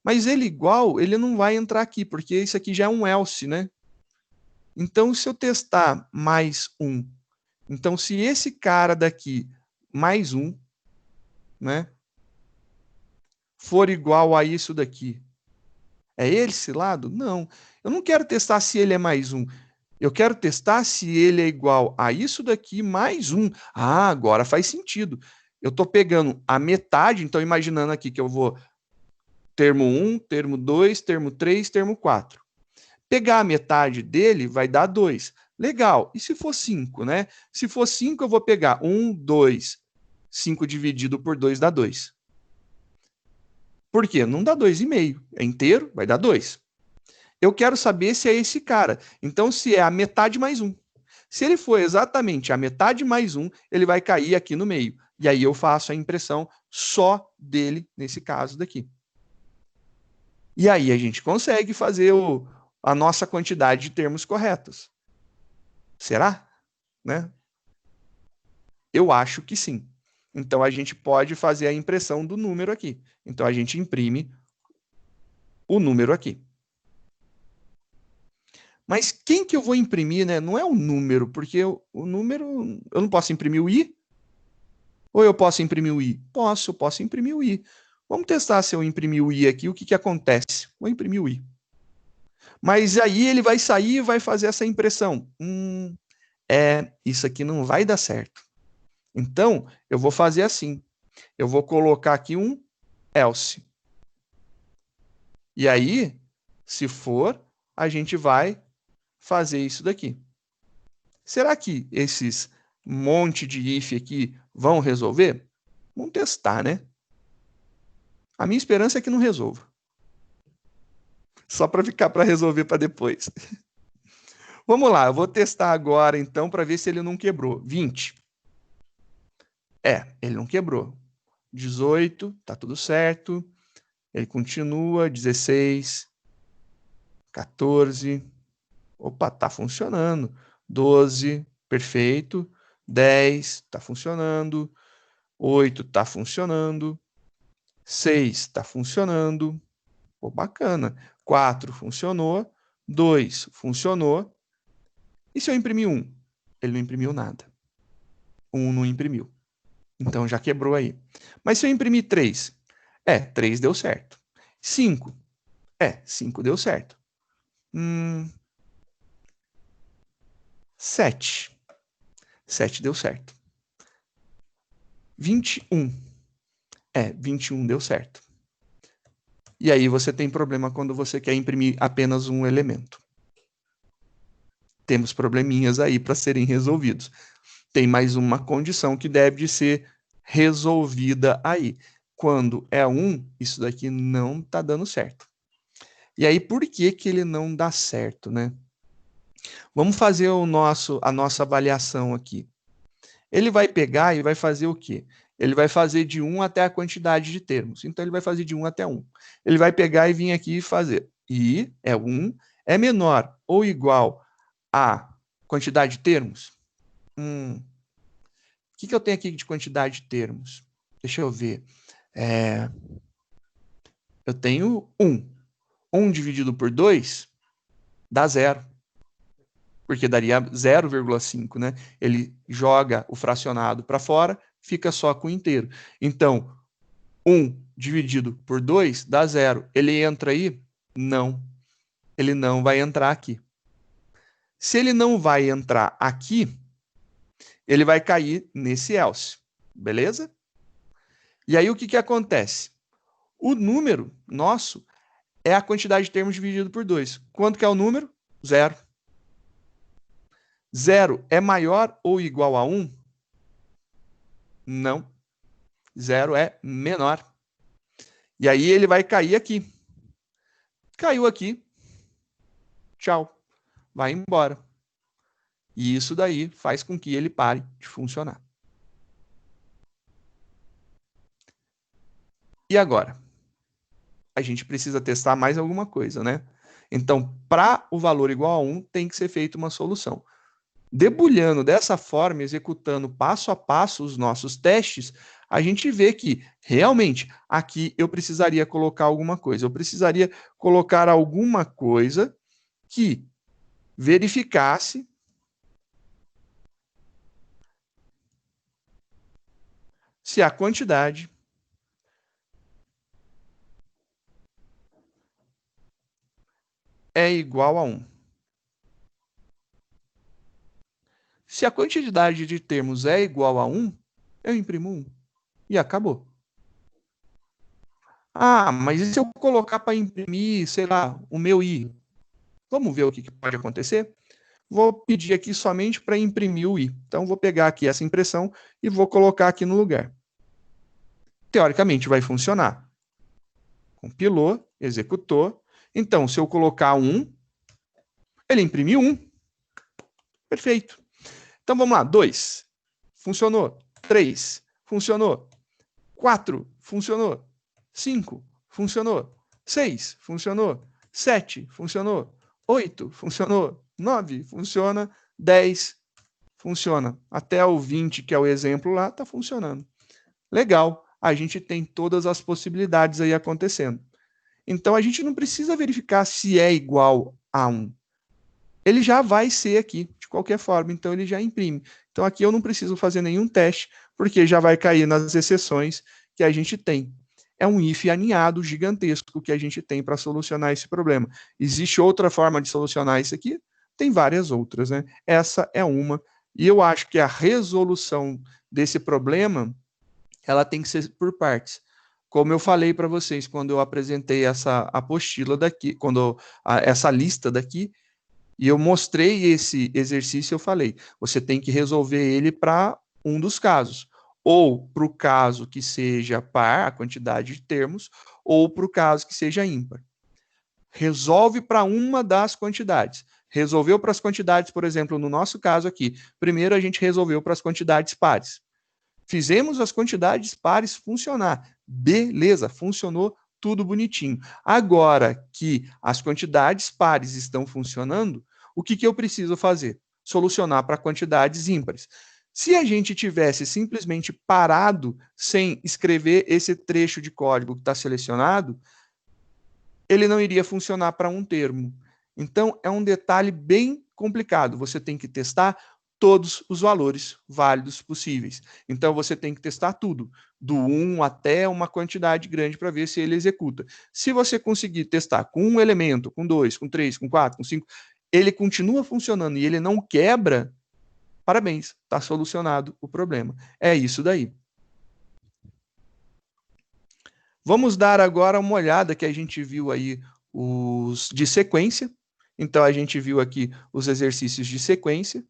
Mas ele igual, ele não vai entrar aqui, porque isso aqui já é um else, né? Então, se eu testar mais 1, então se esse cara daqui mais 1, né, for igual a isso daqui, é esse lado? Não. Eu não quero testar se ele é mais 1. Eu quero testar se ele é igual a isso daqui mais 1. Ah, agora faz sentido. Eu estou pegando a metade, então imaginando aqui que eu vou termo 1, termo 2, termo 3, termo 4. Pegar a metade dele vai dar 2. Legal. E se for 5, né? Se for 5, eu vou pegar 1, 2. 5 dividido por 2 dá 2. Por quê? Não dá 2,5. É inteiro, vai dar 2. Eu quero saber se é esse cara. Então, se é a metade mais 1. Se ele for exatamente a metade mais 1, ele vai cair aqui no meio. E aí eu faço a impressão só dele, nesse caso daqui. E aí a gente consegue fazer a nossa quantidade de termos corretos. Será? Né? Eu acho que sim. Então a gente pode fazer a impressão do número aqui. Então a gente imprime o número aqui. Mas quem que eu vou imprimir, né? Não é o número, porque o número... Eu não posso imprimir o i? Ou eu posso imprimir o i? Posso, eu posso imprimir o i. Vamos testar se eu imprimir o i aqui, o que que acontece? Vou imprimir o i. Mas aí ele vai sair e vai fazer essa impressão. Isso aqui não vai dar certo. Então, eu vou fazer assim. Eu vou colocar aqui um else. E aí, se for, a gente vai fazer isso daqui. Será que esses monte de if aqui vão resolver? Vamos testar, né? A minha esperança é que não resolva. Só para ficar para resolver para depois. Vamos lá, eu vou testar agora então para ver se ele não quebrou. 20. Ele não quebrou. 18, tá tudo certo. Ele continua, 16, 14. Opa, tá funcionando. 12, perfeito. 10, tá funcionando. 8, tá funcionando. 6, tá funcionando. Pô, bacana. 4, funcionou. 2, funcionou. E se eu imprimir 1? Ele não imprimiu nada. 1 não imprimiu. Então já quebrou aí. Mas se eu imprimir 3? 3 deu certo. 5? 5 deu certo. 7. 7 deu certo. 21. 21 deu certo. E aí você tem problema quando você quer imprimir apenas um elemento. Temos probleminhas aí para serem resolvidos. Tem mais uma condição que deve ser resolvida aí. Quando é 1, isso daqui não está dando certo. E aí, por que que ele não dá certo, né? Vamos fazer a nossa avaliação aqui. Ele vai pegar e vai fazer o quê? Ele vai fazer de 1 até a quantidade de termos. Então, ele vai fazer de 1 até 1. Ele vai pegar e vir aqui e fazer. E 1 é menor ou igual a quantidade de termos? O que eu tenho aqui de quantidade de termos? Deixa eu ver. Eu tenho 1. 1 dividido por 2 dá 0. Porque daria 0,5, né? Ele joga o fracionado para fora, fica só com o inteiro. Então, 1 dividido por 2 dá 0. Ele entra aí? Não. Ele não vai entrar aqui. Se ele não vai entrar aqui, ele vai cair nesse else. Beleza? E aí o que acontece? O número nosso é a quantidade de termos dividido por 2. Quanto que é o número? 0. 0 é maior ou igual a 1? Não. 0 é menor. E aí ele vai cair aqui. Caiu aqui. Tchau. Vai embora. E isso daí faz com que ele pare de funcionar. E agora? A gente precisa testar mais alguma coisa, né? Então, para o valor igual a 1, tem que ser feita uma solução. Debulhando dessa forma, executando passo a passo os nossos testes, a gente vê que, realmente, aqui eu precisaria colocar alguma coisa. Eu precisaria colocar alguma coisa que verificasse se a quantidade é igual a 1. Se a quantidade de termos é igual a 1, eu imprimo 1. E acabou. Ah, mas e se eu colocar para imprimir, sei lá, o meu i? Vamos ver o que pode acontecer? Vou pedir aqui somente para imprimir o i. Então, vou pegar aqui essa impressão e vou colocar aqui no lugar. Teoricamente, vai funcionar. Compilou, executou. Então, se eu colocar 1, ele imprimiu 1. Perfeito. Então, vamos lá. 2, funcionou. 3, funcionou. 4, funcionou. 5, funcionou. 6, funcionou. 7, funcionou. 8, funcionou. 9, funciona. 10, funciona. Até o 20, que é o exemplo lá, está funcionando. Legal. A gente tem todas as possibilidades aí acontecendo. Então, a gente não precisa verificar se é igual a 1. Ele já vai ser aqui, de qualquer forma. Então, ele já imprime. Então, aqui eu não preciso fazer nenhum teste, porque já vai cair nas exceções que a gente tem. É um if aninhado gigantesco que a gente tem para solucionar esse problema. Existe outra forma de solucionar isso aqui? Tem várias outras, né? Essa é uma. E eu acho que a resolução desse problema, ela tem que ser por partes. Como eu falei para vocês quando eu apresentei essa apostila daqui, essa lista daqui, e eu mostrei esse exercício, eu falei, você tem que resolver ele para um dos casos, ou para o caso que seja par, a quantidade de termos, ou para o caso que seja ímpar. Resolve para uma das quantidades. Resolveu para as quantidades, por exemplo, no nosso caso aqui, primeiro a gente resolveu para as quantidades pares. Fizemos as quantidades pares funcionar. Beleza, funcionou tudo bonitinho. Agora que as quantidades pares estão funcionando, o que eu preciso fazer? Solucionar para quantidades ímpares. Se a gente tivesse simplesmente parado sem escrever esse trecho de código que está selecionado, ele não iria funcionar para um termo. Então, é um detalhe bem complicado. Você tem que testar todos os valores válidos possíveis. Então, você tem que testar tudo, do 1 até uma quantidade grande para ver se ele executa. Se você conseguir testar com um elemento, com 2, com 3, com 4, com 5, ele continua funcionando e ele não quebra, parabéns, está solucionado o problema. É isso daí. Vamos dar agora uma olhada que a gente viu aí os de sequência. Então, a gente viu aqui os exercícios de sequência.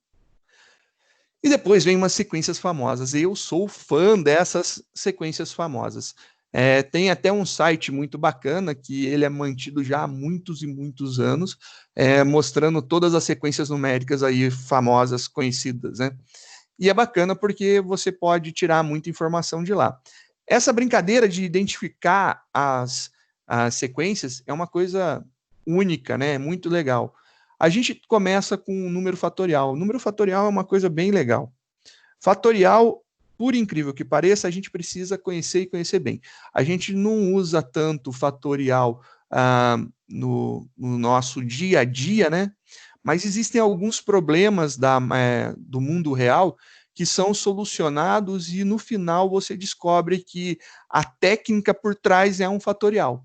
E depois vem umas sequências famosas. Eu sou fã dessas sequências famosas. Tem até um site muito bacana que ele é mantido já há muitos e muitos anos, mostrando todas as sequências numéricas aí famosas, conhecidas, né? E é bacana porque você pode tirar muita informação de lá. Essa brincadeira de identificar as sequências é uma coisa única, né? Muito legal. A gente começa com um número fatorial. O número fatorial é uma coisa bem legal. Fatorial, por incrível que pareça, a gente precisa conhecer e conhecer bem. A gente não usa tanto fatorial no nosso dia a dia, né? Mas existem alguns problemas do mundo real que são solucionados e no final você descobre que a técnica por trás é um fatorial.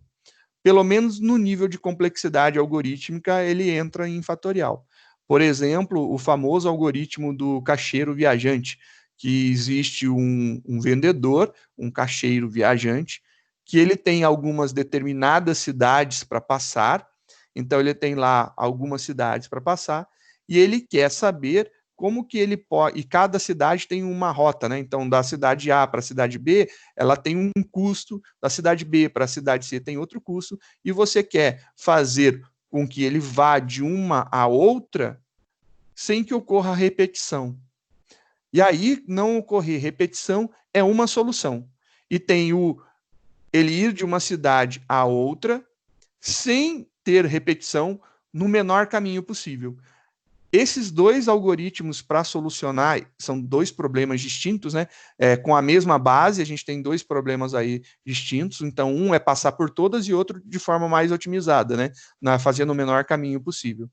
Pelo menos no nível de complexidade algorítmica, ele entra em fatorial. Por exemplo, o famoso algoritmo do caixeiro viajante, que existe um vendedor, um caixeiro viajante, que ele tem algumas determinadas cidades para passar, então ele tem lá algumas cidades para passar, e ele quer saber como que ele pode, e cada cidade tem uma rota, né? Então, da cidade A para a cidade B, ela tem um custo, da cidade B para a cidade C tem outro custo, e você quer fazer com que ele vá de uma a outra sem que ocorra repetição. E aí, não ocorrer repetição é uma solução. E tem ele ir de uma cidade a outra sem ter repetição no menor caminho possível. Esses dois algoritmos para solucionar são dois problemas distintos, né? Com a mesma base, a gente tem dois problemas aí distintos. Então, um é passar por todas e outro de forma mais otimizada, né? Fazendo o menor caminho possível.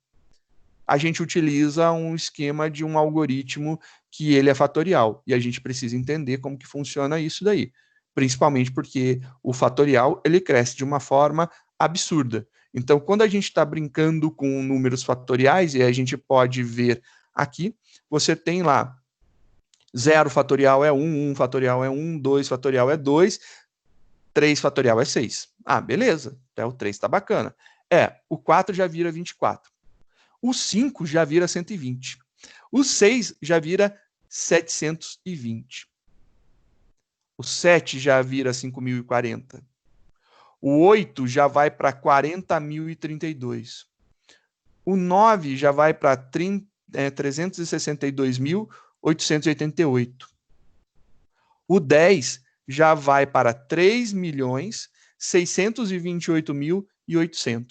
A gente utiliza um esquema de um algoritmo que ele é fatorial. E a gente precisa entender como que funciona isso daí. Principalmente porque o fatorial, ele cresce de uma forma absurda. Então, quando a gente está brincando com números fatoriais, e a gente pode ver aqui, você tem lá 0 fatorial é 1, 1 fatorial é 1, 2 fatorial é 2, 3 fatorial é 6. Ah, beleza, até o 3 está bacana. O 4 já vira 24. O 5 já vira 120. O 6 já vira 720. O 7 já vira 5.040. O 8 já vai para 40.032. O 9 já vai para 362.400. 888. O 10 já vai para 3.628.800.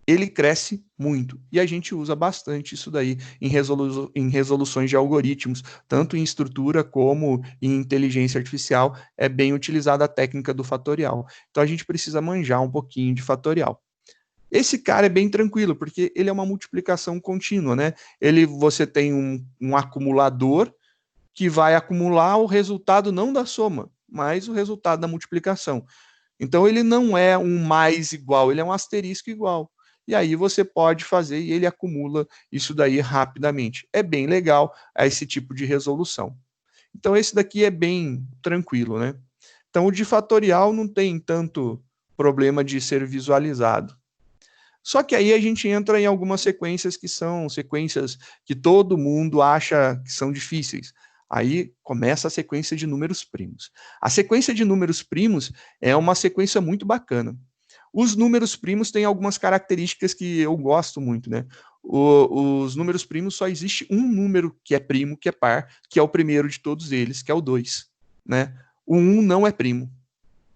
Ele cresce muito, e a gente usa bastante isso daí em resoluções de algoritmos, tanto em estrutura como em inteligência artificial, é bem utilizada a técnica do fatorial. Então a gente precisa manjar um pouquinho de fatorial. Esse cara é bem tranquilo, porque ele é uma multiplicação contínua, né? Você tem um acumulador que vai acumular o resultado não da soma, mas o resultado da multiplicação. Então ele não é um mais igual, ele é um asterisco igual. E aí você pode fazer e ele acumula isso daí rapidamente. É bem legal esse tipo de resolução. Então esse daqui é bem tranquilo, né? Então o de fatorial não tem tanto problema de ser visualizado. Só que aí a gente entra em algumas sequências que são sequências que todo mundo acha que são difíceis. Aí começa a sequência de números primos. A sequência de números primos é uma sequência muito bacana. Os números primos têm algumas características que eu gosto muito, né? Os números primos só existe um número que é primo, que é par, que é o primeiro de todos eles, que é o 2, né? O 1 não é primo,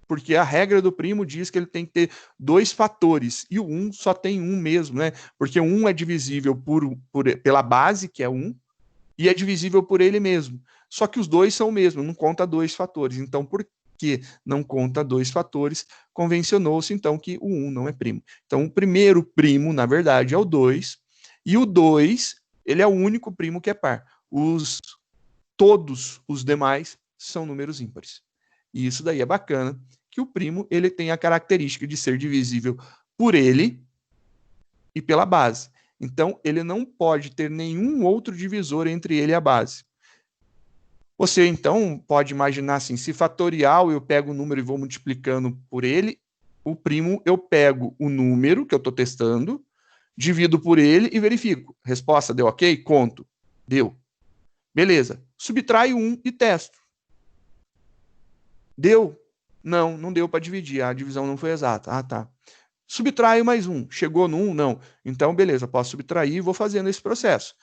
porque a regra do primo diz que ele tem que ter dois fatores, e o 1 só tem um mesmo, né? Porque o 1 é divisível pela base, que é 1, e é divisível por ele mesmo. Só que os dois são o mesmo, não conta dois fatores. Então, por que não conta dois fatores? Convencionou-se, então, que o 1 não é primo. Então, o primeiro primo, na verdade, é o 2, e o 2, ele é o único primo que é par. Todos os demais são números ímpares. E isso daí é bacana, que o primo ele tem a característica de ser divisível por ele e pela base. Então, ele não pode ter nenhum outro divisor entre ele e a base. Você, então, pode imaginar assim, se fatorial eu pego o número e vou multiplicando por ele, o primo eu pego o número que eu estou testando, divido por ele e verifico. Resposta, deu ok? Conto. Deu. Beleza. Subtraio 1 e testo. Deu? Não, não deu para dividir. A divisão não foi exata. Ah, tá. Subtraio mais 1. Chegou no 1? Não. Então, beleza, posso subtrair e vou fazendo esse processo.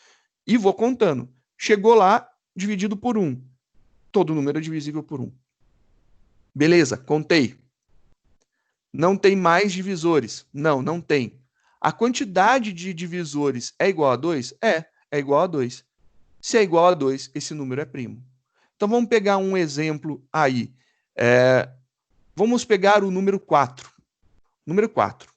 E vou contando. Chegou lá, dividido por 1. Todo número é divisível por 1. Beleza, contei. Não tem mais divisores? Não, não tem. A quantidade de divisores é igual a 2? É igual a 2. Se é igual a 2, esse número é primo. Então vamos pegar um exemplo aí. Vamos pegar o número 4. Número 4.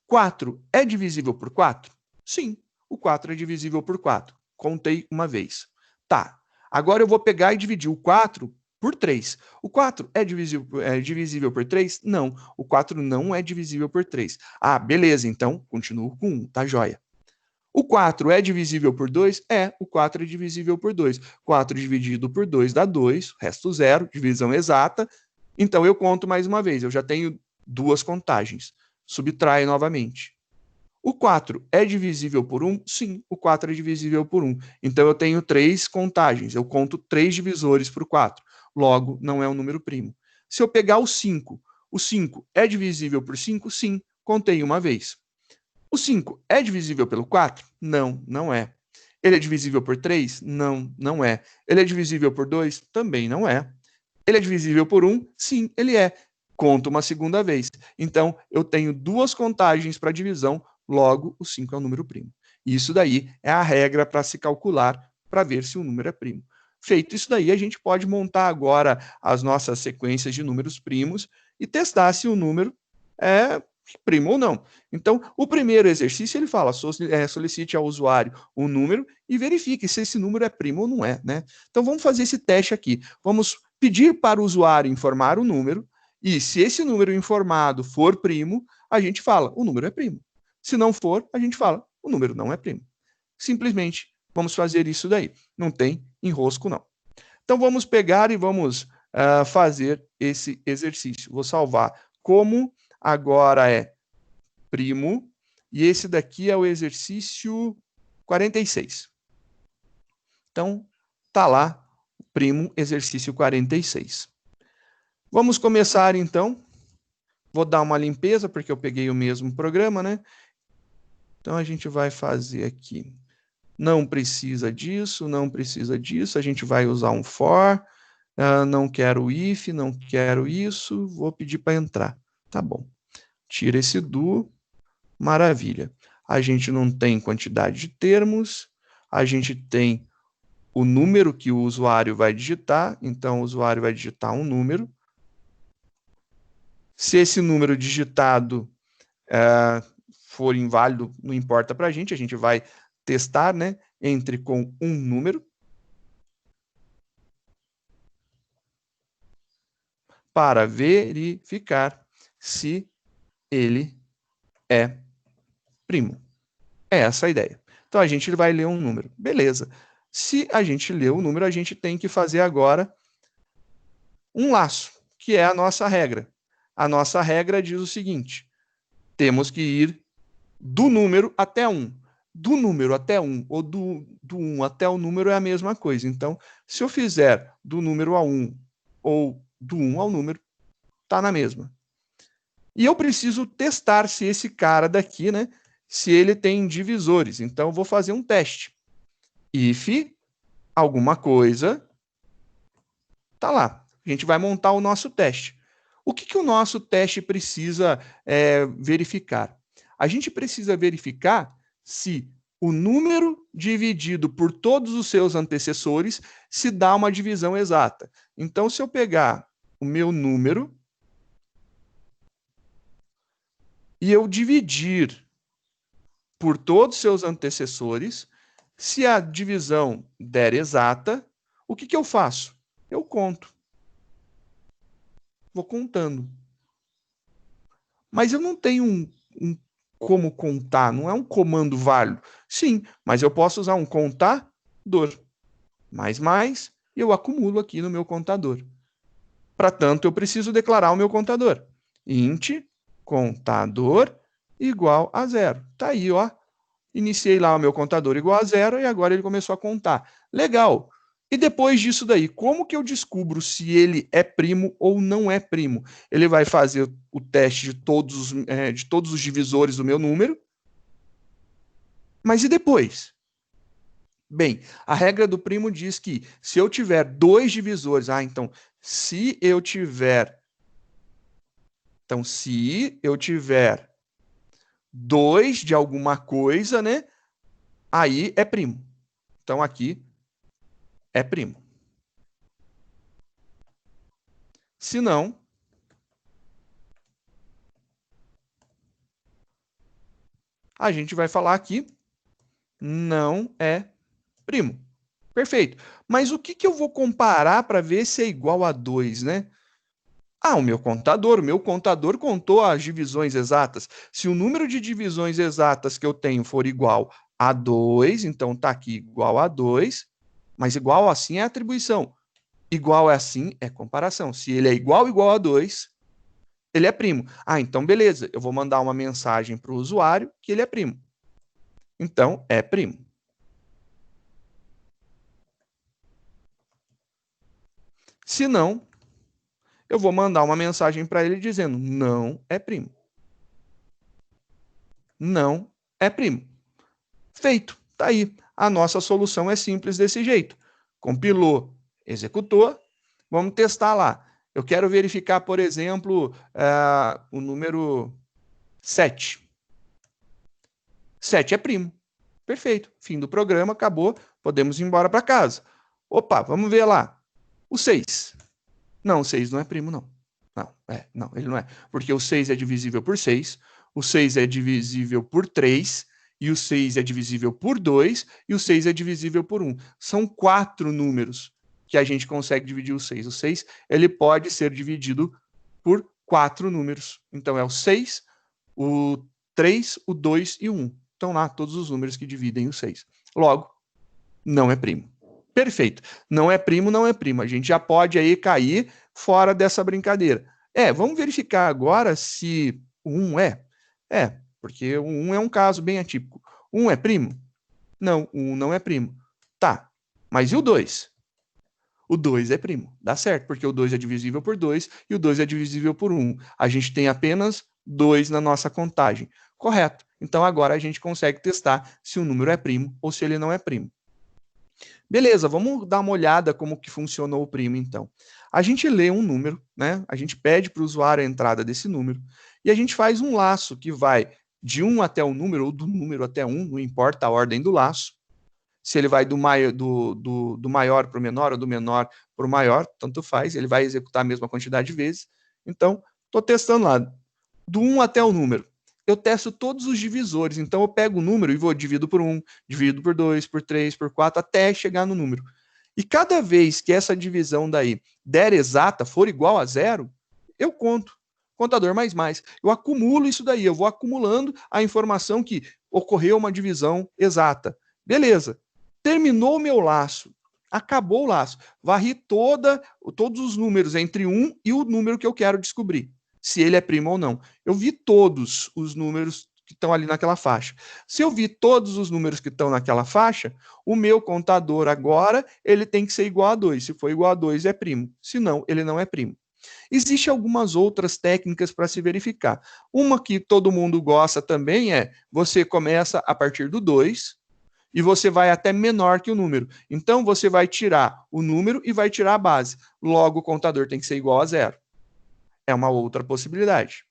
4 é divisível por 4? Sim, o 4 é divisível por 4. Contei uma vez. Tá, agora eu vou pegar e dividir o 4 por 3. O 4 é divisível por 3? Não, o 4 não é divisível por 3. Ah, beleza, então continuo com 1, tá joia. O 4 é divisível por 2? O 4 é divisível por 2. 4 dividido por 2 dá 2, resto 0, divisão exata. Então eu conto mais uma vez, eu já tenho duas contagens. Subtrai novamente. O 4 é divisível por 1? Sim, o 4 é divisível por 1. Então eu tenho 3 contagens, eu conto 3 divisores para o 4. Logo, não é um número primo. Se eu pegar o 5 é divisível por 5? Sim, contei uma vez. O 5 é divisível pelo 4? Não, não é. Ele é divisível por 3? Não, não é. Ele é divisível por 2? Também não é. Ele é divisível por 1? Sim, ele é. Conto uma segunda vez. Então, eu tenho duas contagens para divisão, logo o 5 é um número primo. Isso daí é a regra para se calcular, para ver se o número é primo. Feito isso daí, a gente pode montar agora as nossas sequências de números primos e testar se o número é primo ou não. Então, o primeiro exercício, ele fala, solicite ao usuário o número e verifique se esse número é primo ou não é, né? Então, vamos fazer esse teste aqui. Vamos pedir para o usuário informar o número, e se esse número informado for primo, a gente fala, o número é primo. Se não for, a gente fala, o número não é primo. Simplesmente, vamos fazer isso daí. Não tem enrosco, não. Então, vamos pegar e vamos fazer esse exercício. Vou salvar como agora é primo, e esse daqui é o exercício 46. Então, tá lá, primo, exercício 46. Vamos começar, então. Vou dar uma limpeza, porque eu peguei o mesmo programa, né? Então, a gente vai fazer aqui não precisa disso, não precisa disso, a gente vai usar um for, não quero if, não quero isso, vou pedir para entrar. Tá bom. Tira esse do, maravilha. A gente não tem quantidade de termos, a gente tem o número que o usuário vai digitar, então o usuário vai digitar um número. Se esse número digitado for inválido, não importa para a gente vai testar, né? Entre com um número para verificar se ele é primo. É essa a ideia. Então a gente vai ler um número. Beleza. Se a gente lê o número, a gente tem que fazer agora um laço, que é a nossa regra. A nossa regra diz o seguinte: temos que ir do número até 1. Do número até 1 ou do 1 até o número é a mesma coisa. Então, se eu fizer do número a 1 ou do 1 ao número, está na mesma. E eu preciso testar se esse cara daqui, né, se ele tem divisores. Então, eu vou fazer um teste. If alguma coisa, tá lá. A gente vai montar o nosso teste. O que o nosso teste precisa verificar? A gente precisa verificar se o número dividido por todos os seus antecessores se dá uma divisão exata. Então, se eu pegar o meu número e eu dividir por todos os seus antecessores, se a divisão der exata, o que eu faço? Eu conto. Vou contando. Mas eu não tenho um como contar, não é um comando válido. Sim, mas eu posso usar um contador. Mais, e eu acumulo aqui no meu contador. Para tanto, eu preciso declarar o meu contador. Int contador igual a 0. Tá aí, ó. Iniciei lá o meu contador igual a 0 e agora ele começou a contar. Legal. E depois disso daí, como que eu descubro se ele é primo ou não é primo? Ele vai fazer o teste de todos os divisores do meu número. Mas e depois? Bem, a regra do primo diz que se eu tiver dois divisores, então, se eu tiver dois de alguma coisa, né? Aí é primo. Então aqui é primo. Se não, a gente vai falar aqui não é primo. Perfeito. Mas o que eu vou comparar para ver se é igual a 2, né? O meu contador contou as divisões exatas. Se o número de divisões exatas que eu tenho for igual a 2, então está aqui igual a 2, mas igual assim é atribuição. Igual assim é comparação. Se ele é igual a 2, ele é primo. Então beleza, eu vou mandar uma mensagem para o usuário que ele é primo. Então, é primo. Se não, eu vou mandar uma mensagem para ele dizendo não é primo. Não é primo. Feito. Tá aí. A nossa solução é simples desse jeito. Compilou, executou. Vamos testar lá. Eu quero verificar, por exemplo, o número 7. 7 é primo. Perfeito. Fim do programa, acabou. Podemos ir embora para casa. Opa, vamos ver lá. O 6. Não, o 6 não é primo, não. Não, ele não é. Porque o 6 é divisível por 6, o 6 é divisível por 3, e o 6 é divisível por 2, e o 6 é divisível por 1. São 4 números que a gente consegue dividir o 6. O 6 ele pode ser dividido por 4 números. Então é o 6, o 3, o 2 e o 1. Estão lá todos os números que dividem o 6. Logo, não é primo. Perfeito. Não é primo, não é primo. A gente já pode aí cair fora dessa brincadeira. Vamos verificar agora se o 1 é. Porque o 1 é um caso bem atípico. 1 é primo? Não, o 1 não é primo. Tá, mas e o 2? O 2 é primo. Dá certo, porque o 2 é divisível por 2 e o 2 é divisível por 1. A gente tem apenas 2 na nossa contagem. Correto. Então, agora a gente consegue testar se o número é primo ou se ele não é primo. Beleza, vamos dar uma olhada como que funcionou o primo, então. A gente lê um número, né? A gente pede para o usuário a entrada desse número e a gente faz um laço que vai de 1 até o número, ou do número até 1, não importa a ordem do laço. Se ele vai do maior para o menor ou do menor para o maior, tanto faz, ele vai executar a mesma quantidade de vezes. Então, estou testando lá, do 1 até o número. Eu testo todos os divisores, então eu pego o número e vou divido por 1, divido por 2, por 3, por 4, até chegar no número. E cada vez que essa divisão daí der exata, for igual a zero, eu conto. Contador mais. Eu acumulo isso daí, eu vou acumulando a informação que ocorreu uma divisão exata. Beleza. Terminou o meu laço. Acabou o laço. Varri todos os números entre 1 e o número que eu quero descobrir, se ele é primo ou não. Eu vi todos os números que estão ali naquela faixa. Se eu vi todos os números que estão naquela faixa, o meu contador agora, ele tem que ser igual a 2. Se for igual a 2, é primo. Se não, ele não é primo. Existem algumas outras técnicas para se verificar. Uma que todo mundo gosta também é, você começa a partir do 2 e você vai até menor que o número. Então, você vai tirar o número e vai tirar a base. Logo, o contador tem que ser igual a 0. É uma outra possibilidade.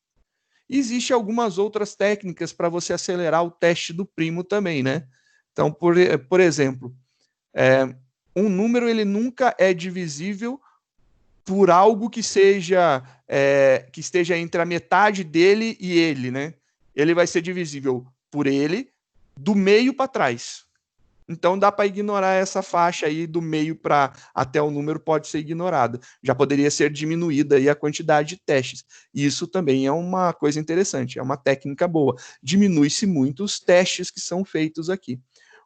Existem algumas outras técnicas para você acelerar o teste do primo também, né? Então, por exemplo, um número ele nunca é divisível por algo que que esteja entre a metade dele e ele, né? Ele vai ser divisível por ele do meio para trás. Então dá para ignorar essa faixa aí do meio para até o número, pode ser ignorada. Já poderia ser diminuída aí a quantidade de testes. Isso também é uma coisa interessante, é uma técnica boa. Diminui-se muito os testes que são feitos aqui.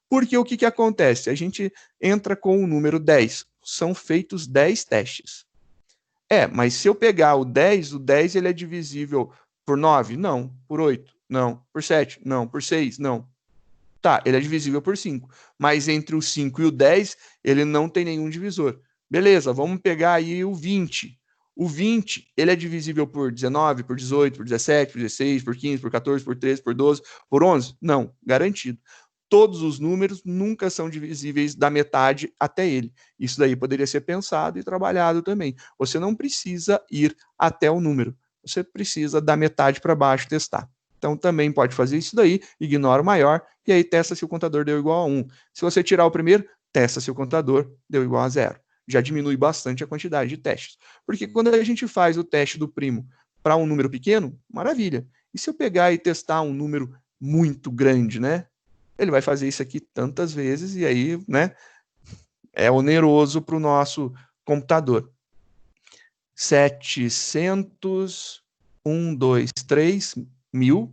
Porque o que acontece? A gente entra com o número 10. São feitos 10 testes. Mas se eu pegar o 10 ele é divisível por 9? Não. Por 8? Não. Por 7? Não. Por 6? Não. Tá, ele é divisível por 5. Mas entre o 5 e o 10, ele não tem nenhum divisor. Beleza, vamos pegar aí o 20. O 20, ele é divisível por 19, por 18, por 17, por 16, por 15, por 14, por 13, por 12, por 11? Não, garantido. Todos os números nunca são divisíveis da metade até ele. Isso daí poderia ser pensado e trabalhado também. Você não precisa ir até o número. Você precisa da metade para baixo testar. Então, também pode fazer isso daí, ignora o maior, e aí testa se o contador deu igual a 1. Se você tirar o primeiro, testa se o contador deu igual a 0. Já diminui bastante a quantidade de testes. Porque quando a gente faz o teste do primo para um número pequeno, maravilha. E se eu pegar e testar um número muito grande, né? Ele vai fazer isso aqui tantas vezes, e aí, né? É oneroso para o nosso computador. 700, 1, 2, 3... 1.000,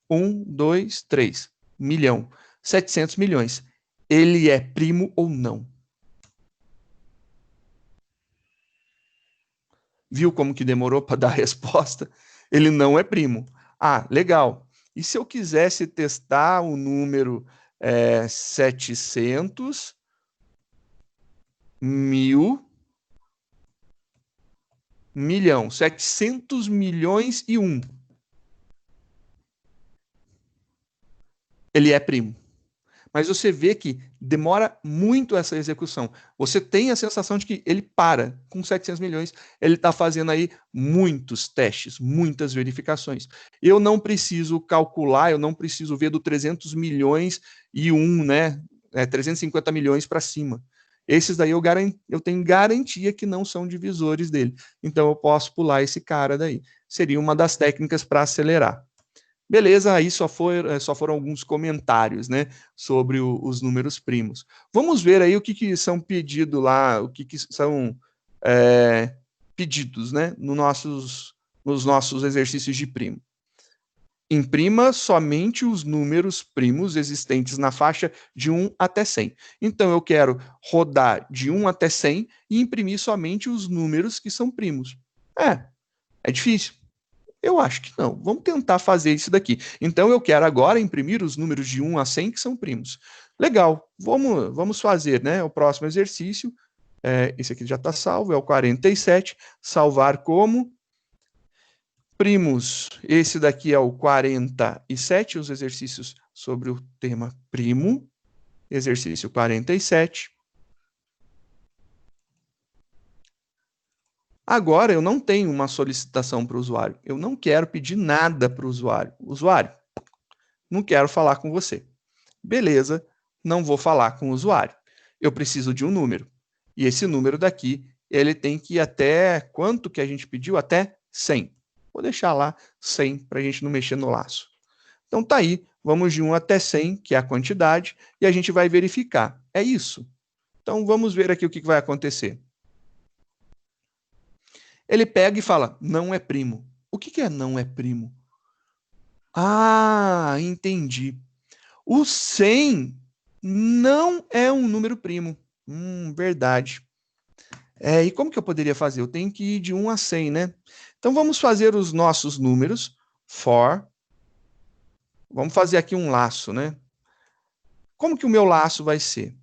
1, 2, 3, milhão, 700 milhões. Ele é primo ou não? Viu como que demorou para dar a resposta? Ele não é primo. Ah, legal. E se eu quisesse testar o número 700 mil milhão, 700 milhões e 1. Ele é primo. Mas você vê que demora muito essa execução. Você tem a sensação de que ele para com 700 milhões, ele está fazendo aí muitos testes, muitas verificações. Eu não preciso calcular, eu não preciso ver do 300 milhões e 1, né? 350 milhões para cima. Esses daí eu tenho garantia que não são divisores dele. Então eu posso pular esse cara daí. Seria uma das técnicas para acelerar. Beleza, aí só foram alguns comentários, né, sobre os números primos. Vamos ver aí o que são pedidos lá, o que são pedidos, né, nos nossos exercícios de primo. Imprima somente os números primos existentes na faixa de 1 até 100. Então, eu quero rodar de 1 até 100 e imprimir somente os números que são primos. É difícil. Eu acho que não. Vamos tentar fazer isso daqui. Então, eu quero agora imprimir os números de 1 a 100 que são primos. Legal. Vamos fazer, né? O próximo exercício. Esse aqui já está salvo, é o 47. Salvar como. primos, esse daqui é o 47, os exercícios sobre o tema primo, exercício 47. Agora, eu não tenho uma solicitação para o usuário. Eu não quero pedir nada para o usuário. Usuário, não quero falar com você. Beleza, não vou falar com o usuário. Eu preciso de um número. E esse número daqui, ele tem que ir até quanto que a gente pediu? Até 100. Vou deixar lá 100 para a gente não mexer no laço. Então tá aí, vamos de 1 até 100, que é a quantidade, e a gente vai verificar. É isso. Então vamos ver aqui o que vai acontecer. Ele pega e fala, não é primo. O que é não é primo? Ah, entendi. O 100 não é um número primo. Verdade. E como que eu poderia fazer? Eu tenho que ir de 1 a 100, né? Então vamos fazer os nossos números for. Vamos fazer aqui um laço, né? Como que o meu laço vai ser?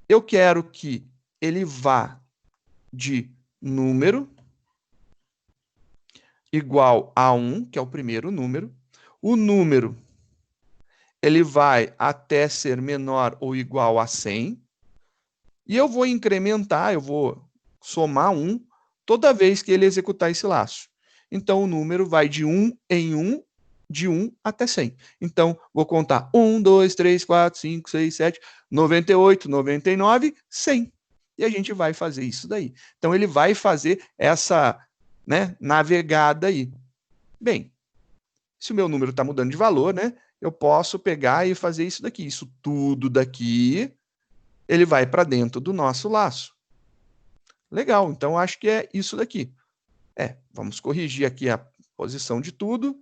Eu quero que ele vá de número igual a 1, que é o primeiro número. O número, ele vai até ser menor ou igual a 100. E eu vou incrementar, eu vou somar 1 toda vez que ele executar esse laço. Então, o número vai de 1 em 1, de 1 até 100. Então, vou contar 1, 2, 3, 4, 5, 6, 7, 98, 99, 100. E a gente vai fazer isso daí. Então, ele vai fazer essa, né, navegada aí. Bem, se o meu número está mudando de valor, né, eu posso pegar e fazer isso daqui. Isso tudo daqui, ele vai para dentro do nosso laço. Legal, então acho que é isso daqui. Vamos corrigir aqui a posição de tudo.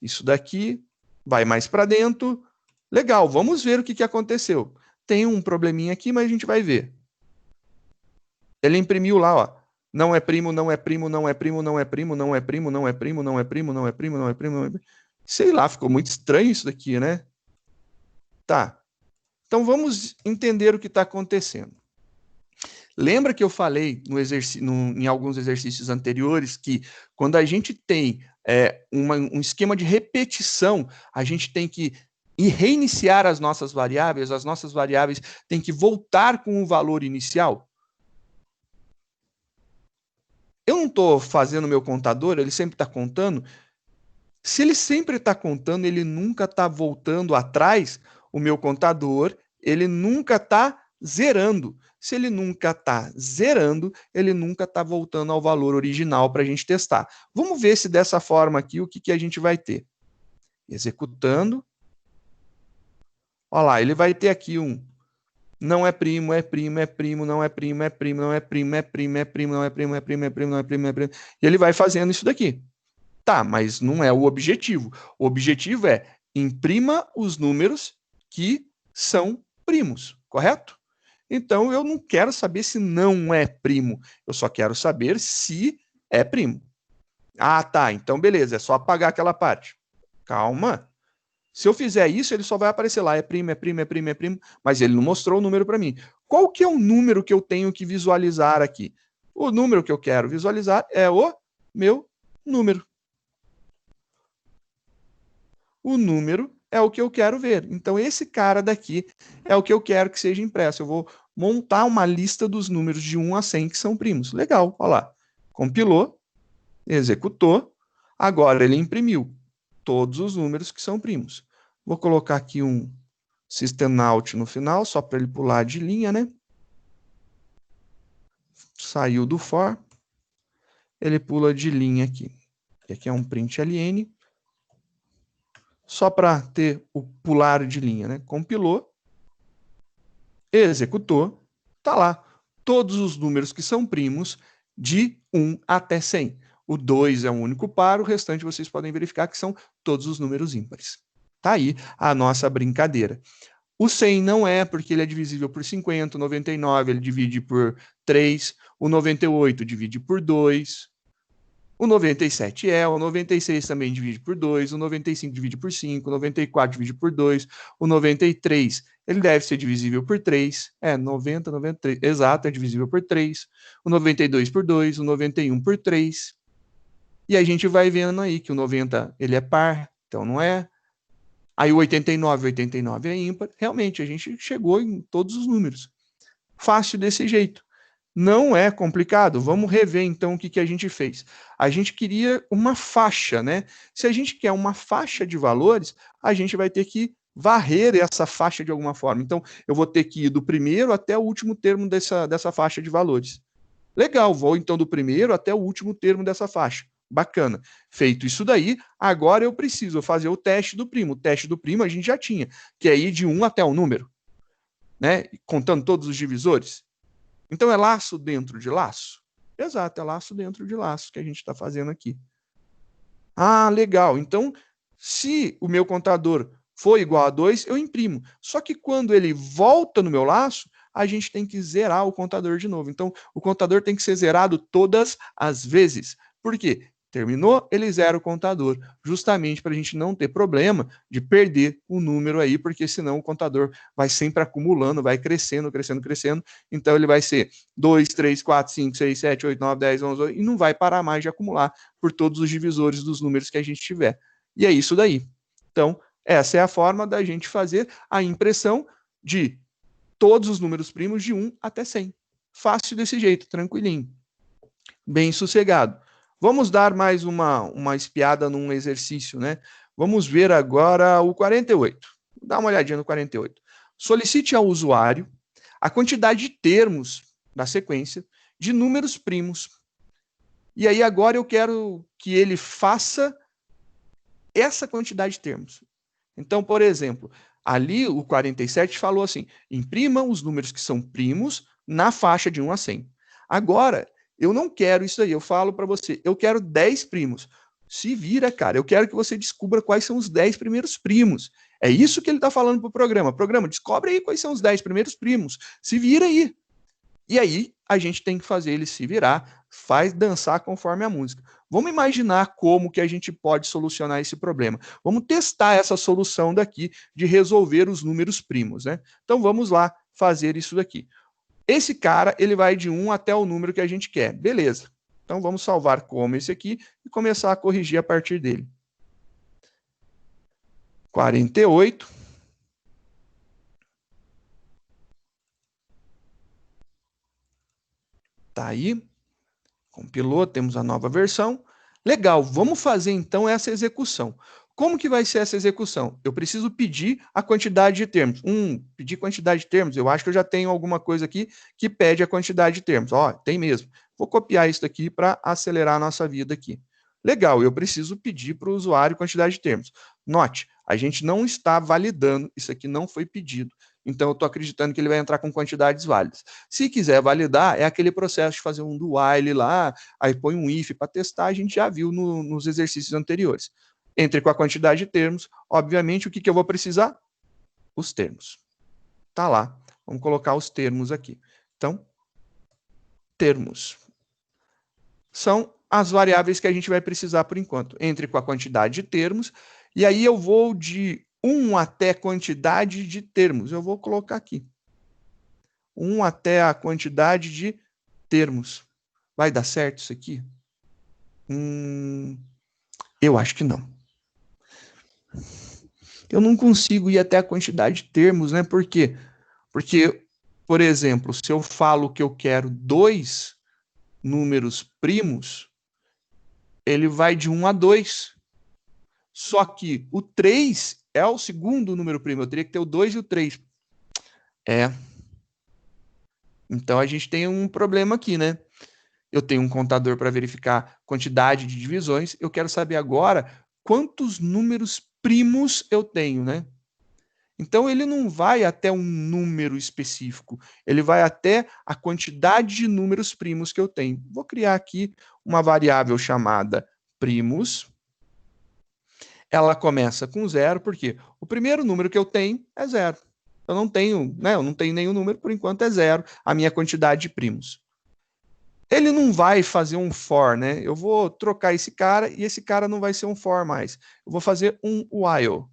Isso daqui vai mais para dentro. Legal, vamos ver o que aconteceu. Tem um probleminha aqui, mas a gente vai ver. Ele imprimiu lá, ó. Não é primo, não é primo, não é primo, não é primo, não é primo, não é primo, não é primo, não é primo, não é primo, não é primo. Sei lá, ficou muito estranho isso daqui, né? Tá. Então vamos entender o que está acontecendo. Lembra que eu falei em alguns exercícios anteriores que quando a gente tem um esquema de repetição, a gente tem que reiniciar as nossas variáveis têm que voltar com o valor inicial? Eu não estou fazendo o meu contador, ele sempre está contando. Se ele sempre está contando, ele nunca está voltando atrás, o meu contador, ele nunca está zerando. Se ele nunca está zerando, ele nunca está voltando ao valor original para a gente testar. Vamos ver se dessa forma aqui, o que a gente vai ter. Executando. Olha lá, ele vai ter aqui um não é primo, é primo, é primo, não é primo, é primo, não é primo, é primo, é primo, não é primo, é primo, é primo, não é primo, é primo. E ele vai fazendo isso daqui. Tá, mas não é o objetivo. O objetivo é imprima os números que são primos, correto? Então, eu não quero saber se não é primo. Eu só quero saber se é primo. Ah, tá. Então, beleza. É só apagar aquela parte. Calma. Se eu fizer isso, ele só vai aparecer lá. É primo, é primo, é primo, é primo. Mas ele não mostrou o número para mim. Qual que é o número que eu tenho que visualizar aqui? O número que eu quero visualizar é o meu número. O número é o que eu quero ver. Então, esse cara daqui é o que eu quero que seja impresso. Eu vou montar uma lista dos números de 1 a 100 que são primos. Legal, olha lá. Compilou, executou, agora ele imprimiu todos os números que são primos. Vou colocar aqui um system out no final, só para ele pular de linha, né? Saiu do for, ele pula de linha aqui. E aqui é um println, só para ter o pular de linha, né? Compilou, executou, tá lá. Todos os números que são primos de 1 até 100. O 2 é um único par, o restante vocês podem verificar que são todos os números ímpares. Tá aí a nossa brincadeira. O 100 não é, porque ele é divisível por 50, o 99 ele divide por 3, o 98 divide por 2, o 97 o 96 também divide por 2, o 95 divide por 5, o 94 divide por 2, o 93 ele deve ser divisível por 3, 90, 93, exato, é divisível por 3, o 92 por 2, o 91 por 3, E a gente vai vendo aí que o 90 ele é par, então não é. Aí o 89 é ímpar. Realmente, a gente chegou em todos os números. Fácil desse jeito. Não é complicado. Vamos rever, então, o que a gente fez. A gente queria uma faixa, né? Se a gente quer uma faixa de valores, a gente vai ter que varrer essa faixa de alguma forma. Então, eu vou ter que ir do primeiro até o último termo dessa faixa de valores. Legal, vou então do primeiro até o último termo dessa faixa. Bacana. Feito isso daí, agora eu preciso fazer o teste do primo. O teste do primo a gente já tinha, que é ir de 1 até o número, né? Contando todos os divisores. Então é laço dentro de laço? Exato, é laço dentro de laço que a gente está fazendo aqui. Ah, legal. Então, se o meu contador for igual a 2, eu imprimo. Só que quando ele volta no meu laço, a gente tem que zerar o contador de novo. Então, o contador tem que ser zerado todas as vezes. Por quê? Terminou, ele zera o contador, justamente para a gente não ter problema de perder o número aí, porque senão o contador vai sempre acumulando, vai crescendo, crescendo, crescendo. Então, ele vai ser 2, 3, 4, 5, 6, 7, 8, 9, 10, 11, e não vai parar mais de acumular por todos os divisores dos números que a gente tiver. E é isso daí. Então, essa é a forma da gente fazer a impressão de todos os números primos de 1 até 100. Fácil desse jeito, tranquilinho. Bem sossegado. Vamos dar mais uma espiada num exercício, né? Vamos ver agora o 48. Dá uma olhadinha no 48. Solicite ao usuário a quantidade de termos da sequência de números primos. E aí agora eu quero que ele faça essa quantidade de termos. Então, por exemplo, ali o 47 falou assim, imprima os números que são primos na faixa de 1 a 100. Agora, eu não quero isso aí, eu falo para você, eu quero 10 primos. Se vira, cara, eu quero que você descubra quais são os 10 primeiros primos. É isso que ele está falando para o programa. Programa, descobre aí quais são os 10 primeiros primos. Se vira aí. E aí, a gente tem que fazer ele se virar, faz dançar conforme a música. Vamos imaginar como que a gente pode solucionar esse problema. Vamos testar essa solução daqui de resolver os números primos, né? Então vamos lá fazer isso daqui. Esse cara, ele vai de 1 até o número que a gente quer. Beleza. Então vamos salvar como esse aqui e começar a corrigir a partir dele. 48. Tá aí. Compilou, temos a nova versão. Legal, vamos fazer então essa execução. Como que vai ser essa execução? Eu preciso pedir a quantidade de termos. Pedir quantidade de termos, eu acho que eu já tenho alguma coisa aqui que pede a quantidade de termos. Ó, tem mesmo. Vou copiar isso aqui para acelerar a nossa vida aqui. Legal, eu preciso pedir para o usuário quantidade de termos. Note, a gente não está validando, isso aqui não foi pedido. Então, eu estou acreditando que ele vai entrar com quantidades válidas. Se quiser validar, é aquele processo de fazer um do while lá, aí põe um if para testar, a gente já viu nos exercícios anteriores. Entre com a quantidade de termos, obviamente, o que eu vou precisar? Os termos. Tá lá. Vamos colocar os termos aqui. Então, termos são as variáveis que a gente vai precisar por enquanto. Entre com a quantidade de termos, e aí eu vou de 1 até quantidade de termos. Eu vou colocar aqui. 1 até a quantidade de termos. Vai dar certo isso aqui? Eu acho que não. Eu não consigo ir até a quantidade de termos, né? Por quê? Porque, por exemplo, se eu falo que eu quero 2 números primos, ele vai de 1 a 2. Só que o 3 é o segundo número primo. Eu teria que ter o 2 e o 3. Então, a gente tem um problema aqui, né? Eu tenho um contador para verificar quantidade de divisões. Eu quero saber agora quantos números primos eu tenho, né? Então, ele não vai até um número específico. Ele vai até a quantidade de números primos que eu tenho. Vou criar aqui uma variável chamada primos. Ela começa com 0, porque o primeiro número que eu tenho é 0. Eu não tenho, né? Eu não tenho nenhum número, por enquanto é 0, a minha quantidade de primos. Ele não vai fazer um for, né? Eu vou trocar esse cara e esse cara não vai ser um for mais. Eu vou fazer um while.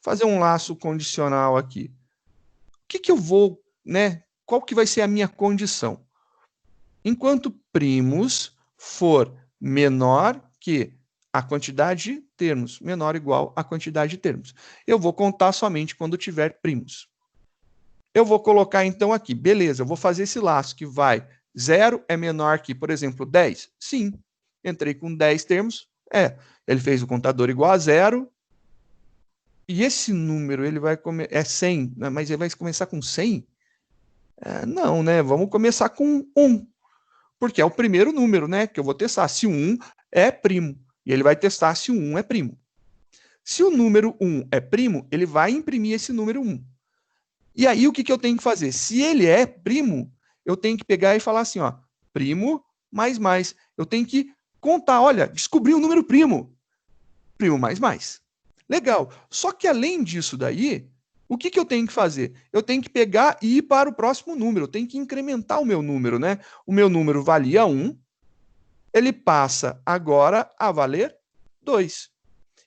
Fazer um laço condicional aqui. O que eu vou, né? Qual que vai ser a minha condição? Enquanto primos for menor que a quantidade de termos menor ou igual à quantidade de termos. Eu vou contar somente quando tiver primos. Eu vou colocar, então, aqui, beleza, eu vou fazer esse laço que vai 0 é menor que, por exemplo, 10? Sim. Entrei com 10 termos, ele fez o contador igual a 0, e esse número, ele vai é 100, mas ele vai começar com 100? Não, né? Vamos começar com 1, porque é o primeiro número, né, que eu vou testar, se o 1 é primo, e ele vai testar se o 1 é primo. Se o número 1 é primo, ele vai imprimir esse número 1. E aí, o que eu tenho que fazer? Se ele é primo, eu tenho que pegar e falar assim, ó, primo mais. Eu tenho que contar, olha, descobri um número primo. Primo mais. Legal. Só que além disso daí, o que eu tenho que fazer? Eu tenho que pegar e ir para o próximo número. Eu tenho que incrementar o meu número, né? O meu número valia 1, ele passa agora a valer 2.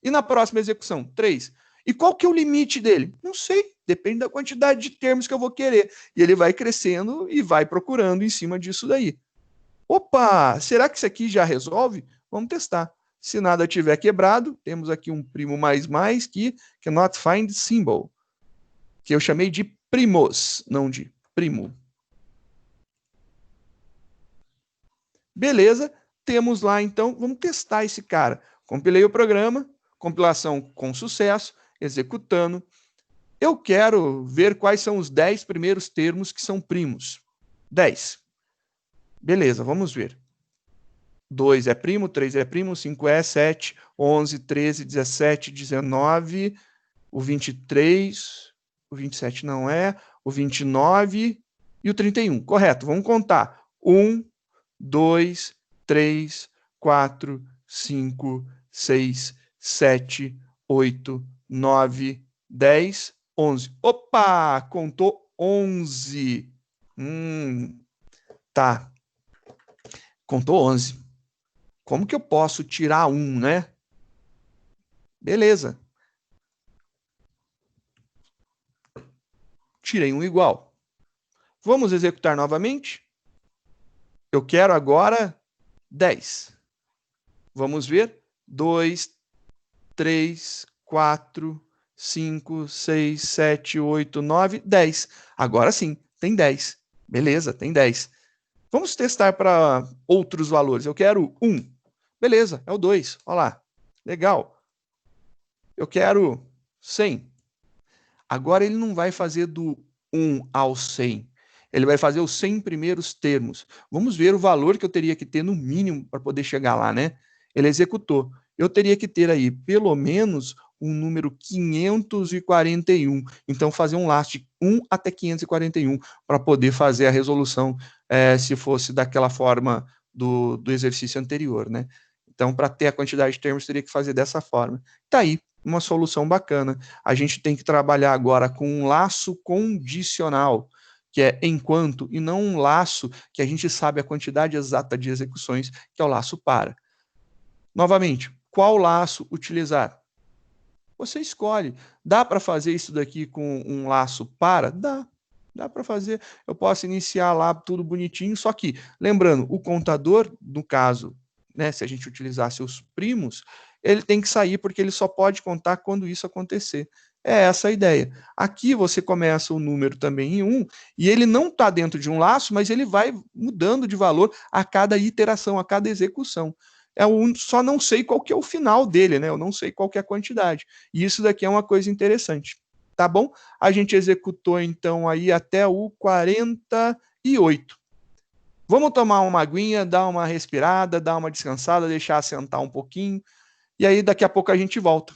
E na próxima execução, 3. E qual que é o limite dele? Não sei, depende da quantidade de termos que eu vou querer. E ele vai crescendo e vai procurando em cima disso daí. Opa, será que isso aqui já resolve? Vamos testar. Se nada tiver quebrado, temos aqui um primo mais que cannot find symbol, que eu chamei de primos, não de primo. Beleza, temos lá então, vamos testar esse cara. Compilei o programa, compilação com sucesso, executando. Eu quero ver quais são os 10 primeiros termos que são primos. 10. Beleza, vamos ver. 2 é primo, 3 é primo, 5 é, 7, 11, 13, 17, 19, o 23, o 27 não é, o 29 e o 31. Correto, vamos contar. 1, 2, 3, 4, 5, 6, 7, 8, 9, 10, 11. Opa, contou 11. Tá. Contou 11. Como que eu posso tirar 1, né? Beleza. Tirei um igual. Vamos executar novamente? Eu quero agora 10. Vamos ver? 2, 3, 4, 5, 6, 7, 8, 9, 10. Agora sim, tem 10. Beleza, tem 10. Vamos testar para outros valores. Eu quero 1. Beleza, é o 2. Olha lá. Legal. Eu quero 100. Agora ele não vai fazer do 1 ao 100. Ele vai fazer os 100 primeiros termos. Vamos ver o valor que eu teria que ter no mínimo para poder chegar lá, né? Ele executou. Eu teria que ter aí pelo menos um número 541. Então, fazer um laço de 1 até 541 para poder fazer a resolução, se fosse daquela forma do exercício anterior, né? Então, para ter a quantidade de termos, teria que fazer dessa forma. Tá aí, uma solução bacana. A gente tem que trabalhar agora com um laço condicional, que é enquanto, e não um laço que a gente sabe a quantidade exata de execuções, que é o laço para. Novamente, qual laço utilizar? Você escolhe. Dá para fazer isso daqui com um laço para? Dá para fazer. Eu posso iniciar lá tudo bonitinho, só que, lembrando, o contador, no caso, né, se a gente utilizasse os primos, ele tem que sair porque ele só pode contar quando isso acontecer. É essa a ideia. Aqui você começa o número também em 1, e ele não está dentro de um laço, mas ele vai mudando de valor a cada iteração, a cada execução. Só não sei qual que é o final dele, né? Eu não sei qual que é a quantidade. E isso daqui é uma coisa interessante. Tá bom? A gente executou, então, aí até o 48. Vamos tomar uma aguinha, dar uma respirada, dar uma descansada, deixar assentar um pouquinho, e aí daqui a pouco a gente volta.